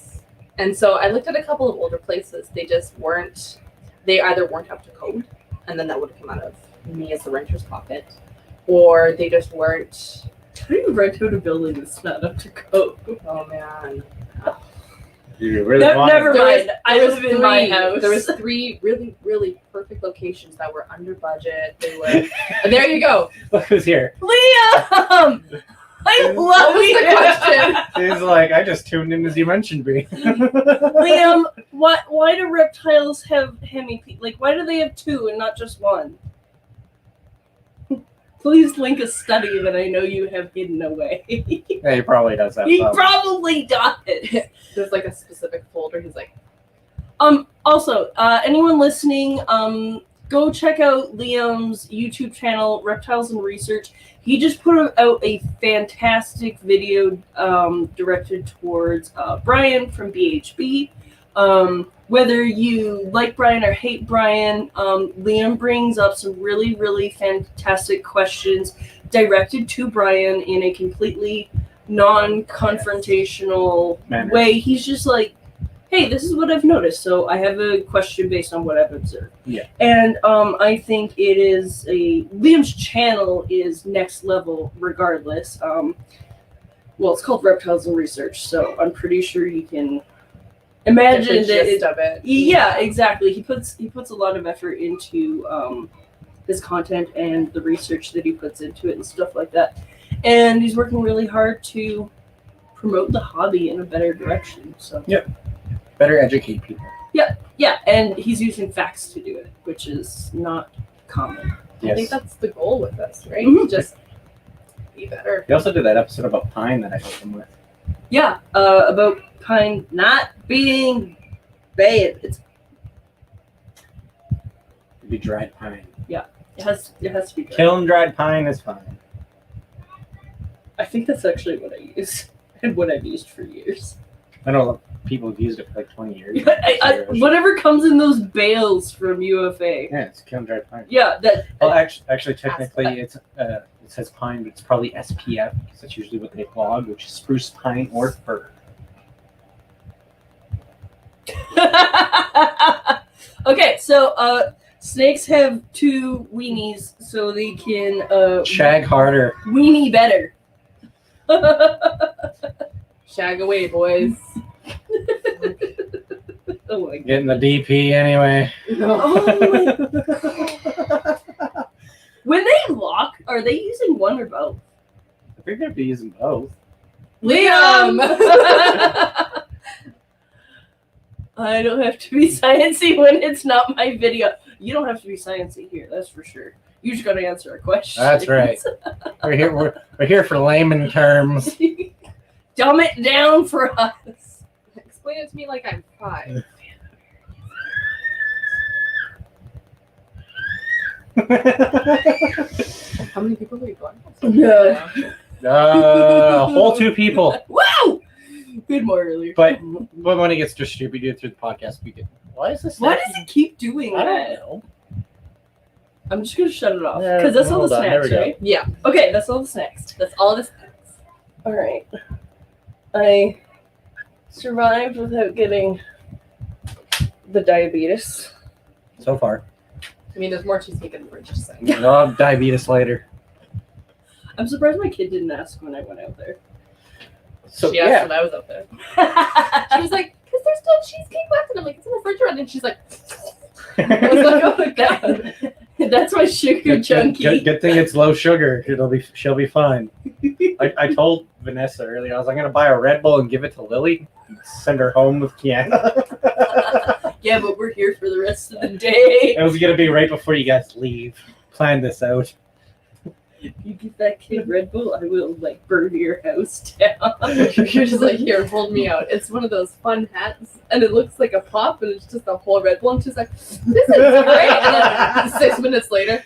And so I looked at a couple of older places. They just weren't. They either weren't up to code, and then that would have come out of me as the renter's pocket, or they just weren't. How do you rent out a building that's not up to code? Oh man. You really No, want never it? mind. I There was live in my house. There was 3 really, really perfect locations that were under budget. They were. And there you go. Look who's here. Liam! I What love was the question? He's like, I just tuned in as you mentioned me. Liam, why do reptiles have hemipenis? Like, why do they have two and not just one? Please link a study that I know you have hidden away. Yeah, he probably does that. He probably does. There's like a specific folder. He's like, Also, anyone listening, go check out Liam's YouTube channel, Reptiles and Research. He just put out a fantastic video directed towards Brian from BHB. Whether you like Brian or hate Brian, Liam brings up some really, really fantastic questions directed to Brian in a completely non-confrontational way. He's just like, hey, this is what I've noticed, so I have a question based on what I've observed. Yeah. And I think it is Liam's channel is next level regardless. Well, it's called Reptiles and Research, so I'm pretty sure you can imagine the gist of it. Yeah, exactly. He puts a lot of effort into his content and the research that he puts into it and stuff like that. And he's working really hard to promote the hobby in a better direction. So better educate people. yeah, and he's using facts to do it, which is not common. I think that's the goal with this, right? Mhm. Just be better. He also did that episode about pine that I helped him with. Yeah, about pine not being bad. It'd be dried pine. It has to be good. Kiln dried pine is fine. I think that's actually what I use and what I've used for years. I know people have used it for like 20 years. Whatever comes in those bales from UFA. Yeah, it's kiln dried pine. Yeah, that. Well, actually, technically, it says pine, but it's probably SPF because that's usually what they blog, which is spruce, pine, or fir. Okay, so snakes have two weenies, so they can Shag harder. weenie better. Shag away, boys. Oh my god. Getting the DP anyway. Oh my. When they lock, are they using one or both? I think they'd be using both. Liam! I don't have to be sciencey when it's not my video. You don't have to be sciencey here, that's for sure. You just gotta answer a question. That's right. We're here for layman terms. Dumb it down for us. Explain it to me like I'm 5. How many people are you going? Yeah. A whole 2 people. Wow! Good more earlier. But when it gets distributed through the podcast, we get. Why is this? Why does it keep doing I that? don't know. I'm just gonna shut it off. Yeah, Because that's all the hold on, there snacks, we go. right? Yeah, Okay, that's all the snacks. that's all this. Alright. I survived without getting the diabetes. So far. I mean, there's more cheesecake in the fridge, just saying. I'll have diabetes later. I'm surprised my kid didn't ask when I went out there. So She asked yeah. when I was up there. She was like, "Cause there's still cheesecake left," and I'm like, "It's in the refrigerator," and she's like, I was like, "Oh my god." That's my sugar junkie. Good thing it's low sugar. She'll be fine. I told Vanessa earlier, I was like, I'm gonna buy a Red Bull and give it to Lily, send her home with Kiana. Yeah, but we're here for the rest of the day. It was gonna be right before you guys leave. Plan this out. If you give that kid Red Bull, I will burn your house down. You're just like, "Here, hold me out." It's one of those fun hats, and it looks like a pop, and it's just a whole Red Bull. And she's like, "This is great." And then 6 minutes later,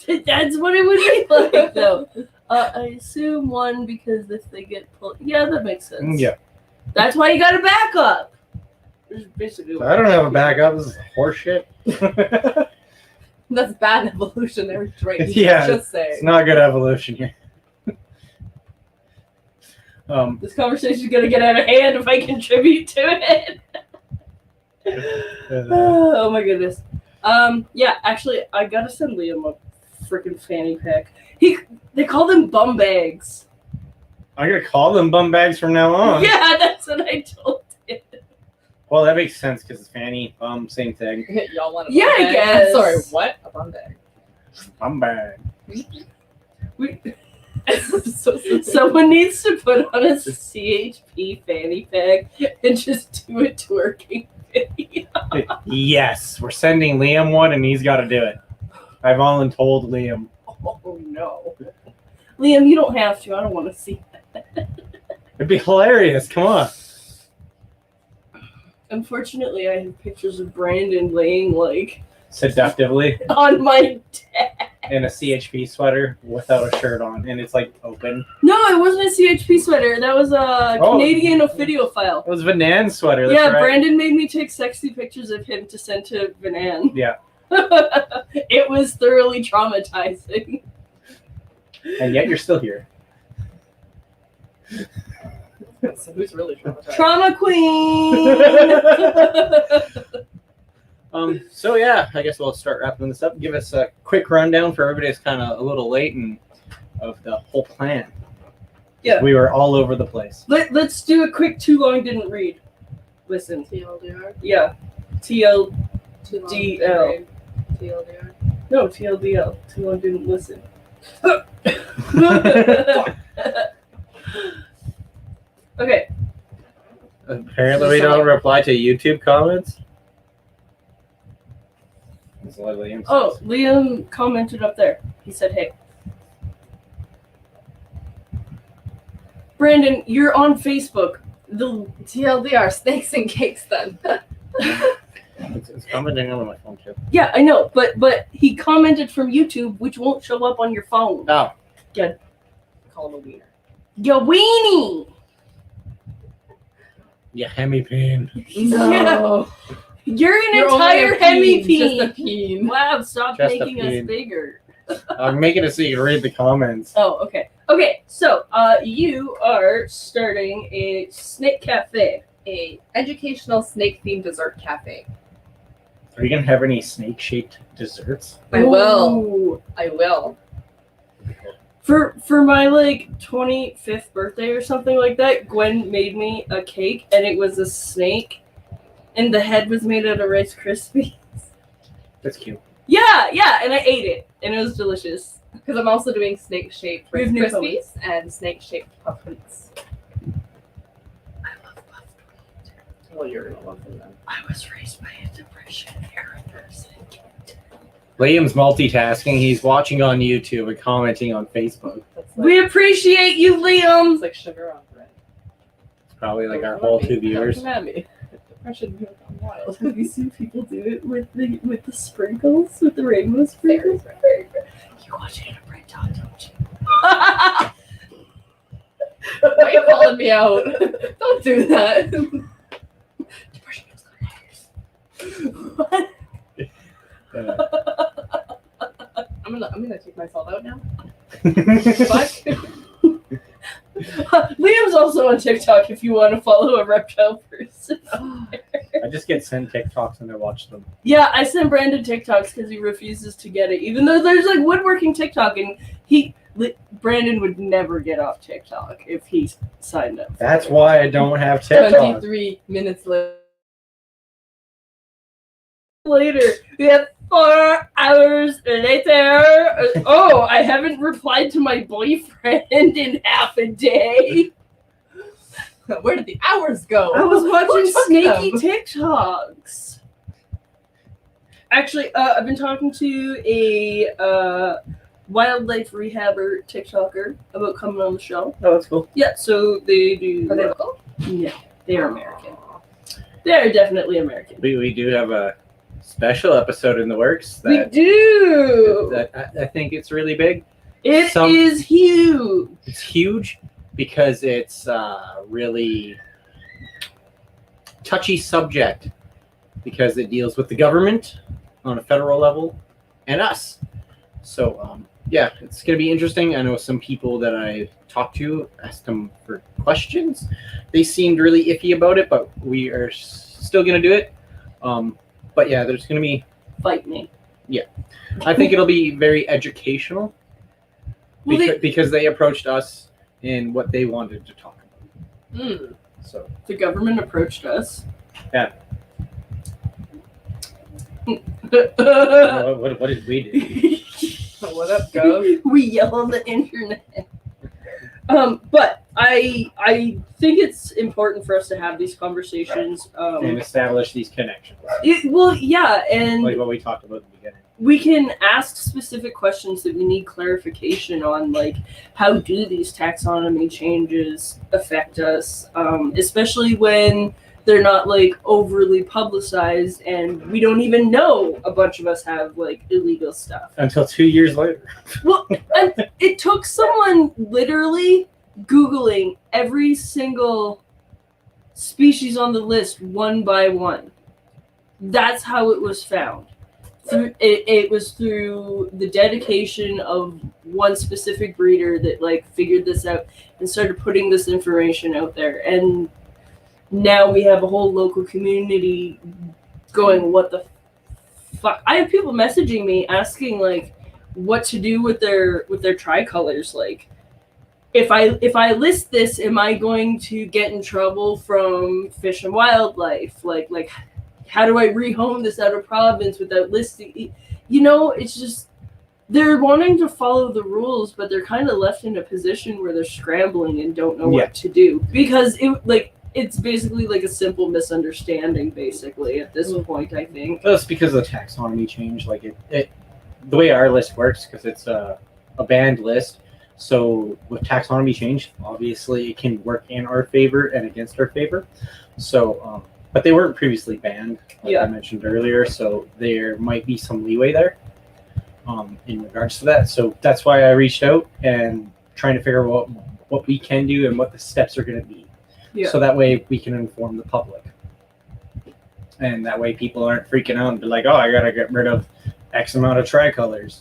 That's what it would be like, though. I assume one because if they get pulled, yeah, that makes sense. Yeah. That's why you got a backup. Which is basically what I don't have a backup. This is horseshit. that's bad evolutionary trait. You Yeah, should just say. It's not good evolution here. This conversation's gonna get out of hand if I contribute to it. Oh my goodness. Yeah, actually, I gotta send Liam a freaking fanny pack. They call them bum bags. I'm gonna call them bum bags from now on. Yeah, that's what I told him. Well, that makes sense because it's fanny, bum, same thing. Y'all want a Yeah, bum I bag? guess. Sorry, what? A bum bag. Bum bag. We Someone needs to put on a CHP fanny pack and just do a twerking video. Yes, we're sending Liam one, and he's got to do it. I've voluntold Liam. Oh no. Liam, you don't have to. I don't want to see that. It'd be hilarious. Come on. Unfortunately, I have pictures of Brandon laying like Seductively on my desk. in a CHP sweater without a shirt on, and it's like open. No, it wasn't a CHP sweater. That was a Canadian Ophidiophile. It was Vanan's sweater. That's Yeah, right. Brandon made me take sexy pictures of him to send to Vanan. Yeah. It was thoroughly traumatizing. And yet you're still here. So who's really traumatized? Trauma queen. So yeah, I guess we'll start wrapping this up. Give us a quick rundown for everybody that's kind of a little late and of the whole plan. Yeah. We were all over the place. Let's do a quick too long didn't read. Listen. TLDR? Yeah. TL. Too long. DL. TLDR. No, TLDL. Too long didn't listen. Okay. Apparently we don't reply to YouTube comments. That's what Liam says. Oh, Liam commented up there. He said, hey. Brandon, you're on Facebook. The TLDR, snakes and cakes then. It's commenting on my phone too. Yeah, I know, but he commented from YouTube, which won't show up on your phone. Oh. Call him a wiener. You weenie! Yeah, hemi-peen. No. You're an You're entire only a peen, hemi-peen. Just a peen. Wow, stop Just a making us peen. bigger. I'm making it so you can read the comments. Oh, okay. Okay, so you are starting a snake cafe. A educational snake-themed dessert cafe. Are you gonna have any snake-shaped desserts? I will. Ooh. I will. For my like 25th birthday or something like that, Gwen made me a cake and it was a snake and the head was made out of Rice Krispies. That's cute. Yeah, and I ate it and it was delicious. Because I'm also doing snake-shaped We have Rice new Krispies and snake-shaped puffins. I love puffed. Well, you're gonna love them then. I was raised by a depression era person. Liam's multitasking. He's watching on YouTube and commenting on Facebook. That's We appreciate you, Liam. it's like sugar on bread. It's probably like our Don't whole come at me. 2 viewers. Don't come at me. Depression has gone wild. Have you seen people do it with the sprinkles, with the rainbow sprinkles? You watch Hannah Brent Todd, don't you? Why are you calling me out? Don't do that. Depression has gone What? I'm gonna take myself out now. Fuck. Liam's also on TikTok if you want to follow a reptile person. I just get sent TikToks and I watch them. Yeah, I send Brandon TikToks because he refuses to get it, even though there's like woodworking TikTok, and Brandon would never get off TikTok if he signed up. That's why I don't have TikTok. 23 minutes later. We have 4 hours later. Oh, I haven't replied to my boyfriend in half a day. Where did the hours go? I was watching Who took snaky them? TikToks. Actually, I've been talking to a wildlife rehabber TikToker about coming on the show. Oh, that's cool. Yeah, so they do. Are they local? Yeah, they are American. They are definitely American. We do have a special episode in the works We that, do. that I think it's really big. It is huge. It's huge because it's a really touchy subject because it deals with the government on a federal level and us. So, yeah, it's going to be interesting. I know some people that I talked to asked them for questions. They seemed really iffy about it, but we are still going to do it. But yeah, there's going to be... Fight me. I think it'll be very educational Well, because they approached us in what they wanted to talk about. So the government approached us. Yeah. we what did we do? What up, Gov? yell on the internet. But I think it's important for us to have these conversations. And establish these connections, Well, yeah, and like what we talked about at the beginning. we can ask specific questions that we need clarification on, like how do these taxonomy changes affect us, especially when they're not like overly publicized and we don't even know a bunch of us have like illegal stuff. Until 2 years later. Well, and it took someone literally Googling every single species on the list one by one. That's how it was found. It was through the dedication of one specific breeder that like figured this out and started putting this information out there. And now we have a whole local community going, what the fuck? I have people messaging me asking like what to do with their tricolors. Like, if I list this, am I going to get in trouble from Fish and Wildlife? Like how do I rehome this out of province without listing? You know, it's just they're wanting to follow the rules, but they're kind of left in a position where they're scrambling and don't know what to do because it's basically like a simple misunderstanding, basically at this point. I think that's because of the taxonomy change. Like it the way our list works, because it's a banned list. So with taxonomy change, obviously it can work in our favor and against our favor. So, but they weren't previously banned, like I mentioned earlier. So there might be some leeway there in regards to that. So that's why I reached out and trying to figure out what we can do and what the steps are going to be. Yeah. So that way we can inform the public. And that way people aren't freaking out and be like, oh, I got to get rid of X amount of tricolors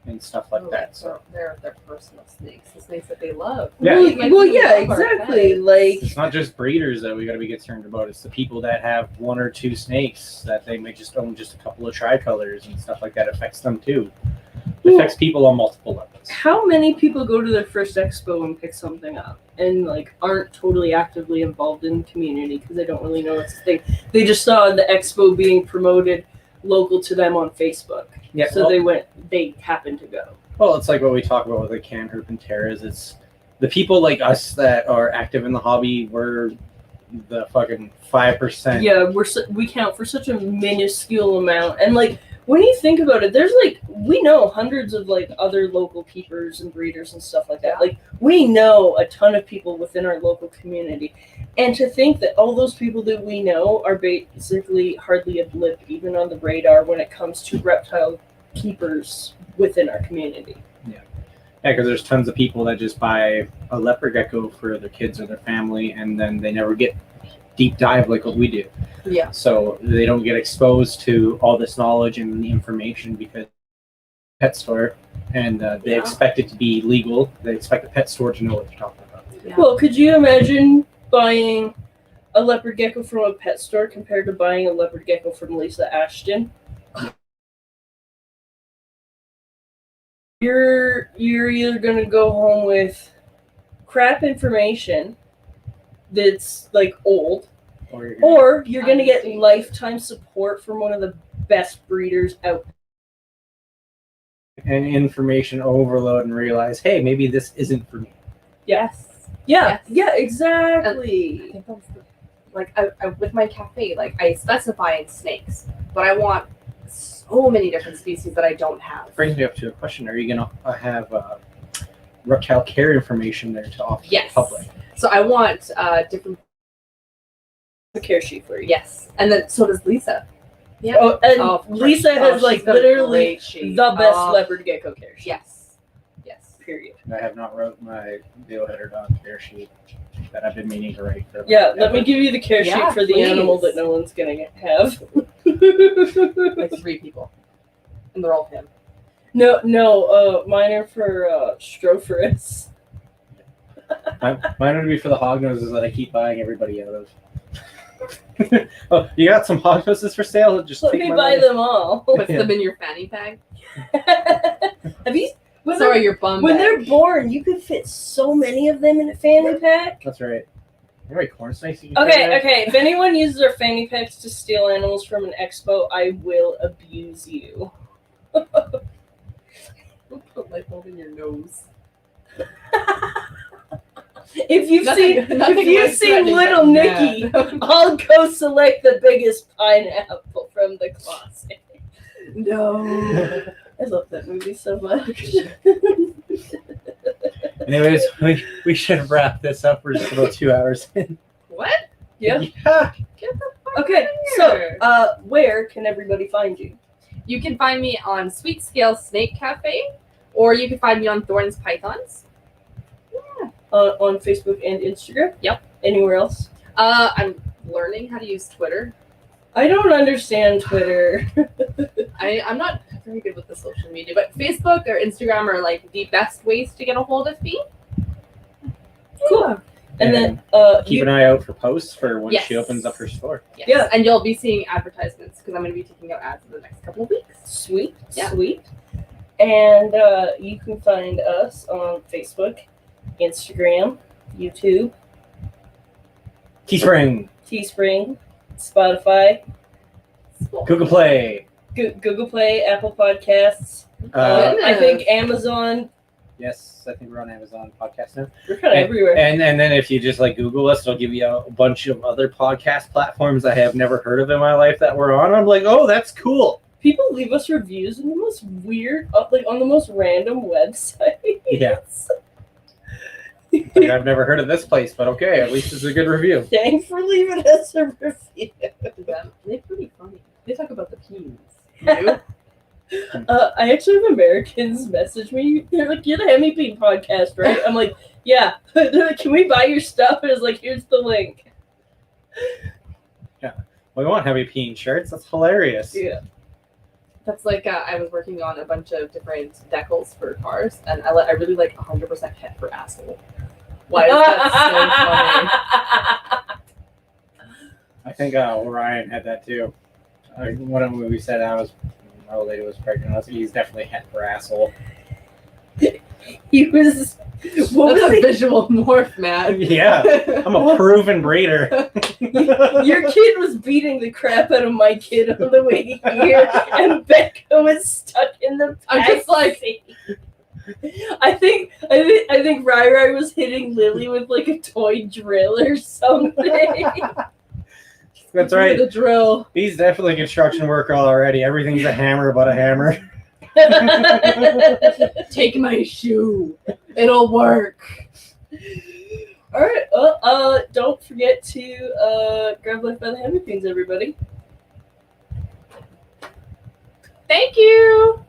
and stuff like that. So they're personal snakes, the snakes that they love. Yeah. Well, yeah, exactly. Like it's not just breeders that we got to be concerned about. It's the people that have one or two snakes that they may just own just a couple of tricolors and stuff like that. It affects them too. It affects people on multiple levels. How many people go to their first expo and pick something up and like aren't totally actively involved in the community because they don't really know it's a thing? They just saw the expo being promoted local to them on Facebook. Yeah, so they happened to go. Well, it's like what we talk about with the Canherp and Terras. It's the people like us that are active in the hobby. We're the fucking 5%. Yeah, we count for such a minuscule amount. And like when you think about it, there's like we know hundreds of like other local keepers and breeders and stuff like that. Like we know a ton of people within our local community. And to think that all those people that we know are basically hardly a blip even on the radar when it comes to reptile keepers within our community. Yeah, because there's tons of people that just buy a leopard gecko for their kids or their family, and then they never get deep dive like what we do. Yeah. So they don't get exposed to all this knowledge and the information because pet store, and they expect it to be legal. They expect the pet store to know what they're talking about. Yeah. Well, could you imagine buying a leopard gecko from a pet store compared to buying a leopard gecko from Lisa Ashton? You're either gonna go home with crap information that's like old, or you're gonna get lifetime support from one of the best breeders out. And information overload and realize, hey, maybe this isn't for me. Yes. Yeah. Yes. Yeah. Exactly. Like I with my cafe, like I specify in snakes, but I want so many different species that I don't have. Brings me up to a question: are you going to have reptile care information there to offer to the public? So I want different care sheet for you. Yes, and then so does Lisa. Yeah. Oh, and Lisa has like literally the best leopard gecko care sheet. Yes. Period. I have not wrote my Bill Header Dog care sheet that I've been meaning to write. Let me give you the care sheet for the animal that no one's gonna have. Like 3 people, and they're all him. No, mine are for Strophorus. Mine would be for the hognoses that I keep buying everybody out of. Oh, you got some hognoses for sale? Just let me buy them all. Put them in your fanny pack. Have you? Your bum when bag. They're born, you could fit so many of them in a fanny pack. That's right. You know, corn snakes. Okay. If anyone uses their fanny packs to steal animals from an expo, I will abuse you. Put light bulb in your nose. If you've seen less threatening Little than Nicky, that. I'll go select the biggest pineapple from the closet. No. I love that movie so much. Anyways, we should wrap this up. We're just about 2 hours in. What? Yeah. Yeah. Get the fuck Okay, out of here. so where can everybody find you? You can find me on Sweet Scale Snake Cafe, or you can find me on Thorns Pythons. On Facebook and Instagram? Yep. Anywhere else? I'm learning how to use Twitter. I don't understand Twitter. I'm not very good with the social media, but Facebook or Instagram are like the best ways to get a hold of me. Cool. And then keep an eye out for posts for when Yes. she opens up her store. Yes. Yeah. And you'll be seeing advertisements because I'm going to be taking out ads in the next couple of weeks. Sweet, Yeah. sweet. And you can find us on Facebook, Instagram, YouTube, Teespring, Teespring, Spotify, Google Play. Google Play, Apple Podcasts. I think Amazon. Yes, I think we're on Amazon Podcast now. We're kind of everywhere. And then if you just like Google us, it'll give you a bunch of other podcast platforms I have never heard of in my life that we're on. I'm like, oh, that's cool. People leave us reviews in the most weird, like on the most random websites. Yeah. Like, I've never heard of this place, but okay, at least it's a good review. Thanks for leaving us a review. They're pretty funny. They talk about the peas. You? I actually have Americans message me. They're like, "You're the Hemi Bean podcast, right?" I'm like, "Yeah." They're like, "Can we buy your stuff?" And it's like, "Here's the link." We want heavy peen shirts. That's hilarious. Yeah. That's like I was working on a bunch of different decals for cars, and I really like 100% het for asshole. Why is that so funny? I think Orion had that too. One of them we said my old lady was pregnant. He's definitely het for asshole. He was. What That's was a it? visual morph, man. Yeah, I'm a proven breeder. Your kid was beating the crap out of my kid on the way here, and Becca was stuck in the I'm back just like- seat. I think Rai was hitting Lily with like a toy drill or something. That's right. The drill. He's definitely construction worker already. Everything's a hammer but a hammer. Take my shoe. It'll work. All right. Well, don't forget to grab life by the Hemi Beans, everybody. Thank you.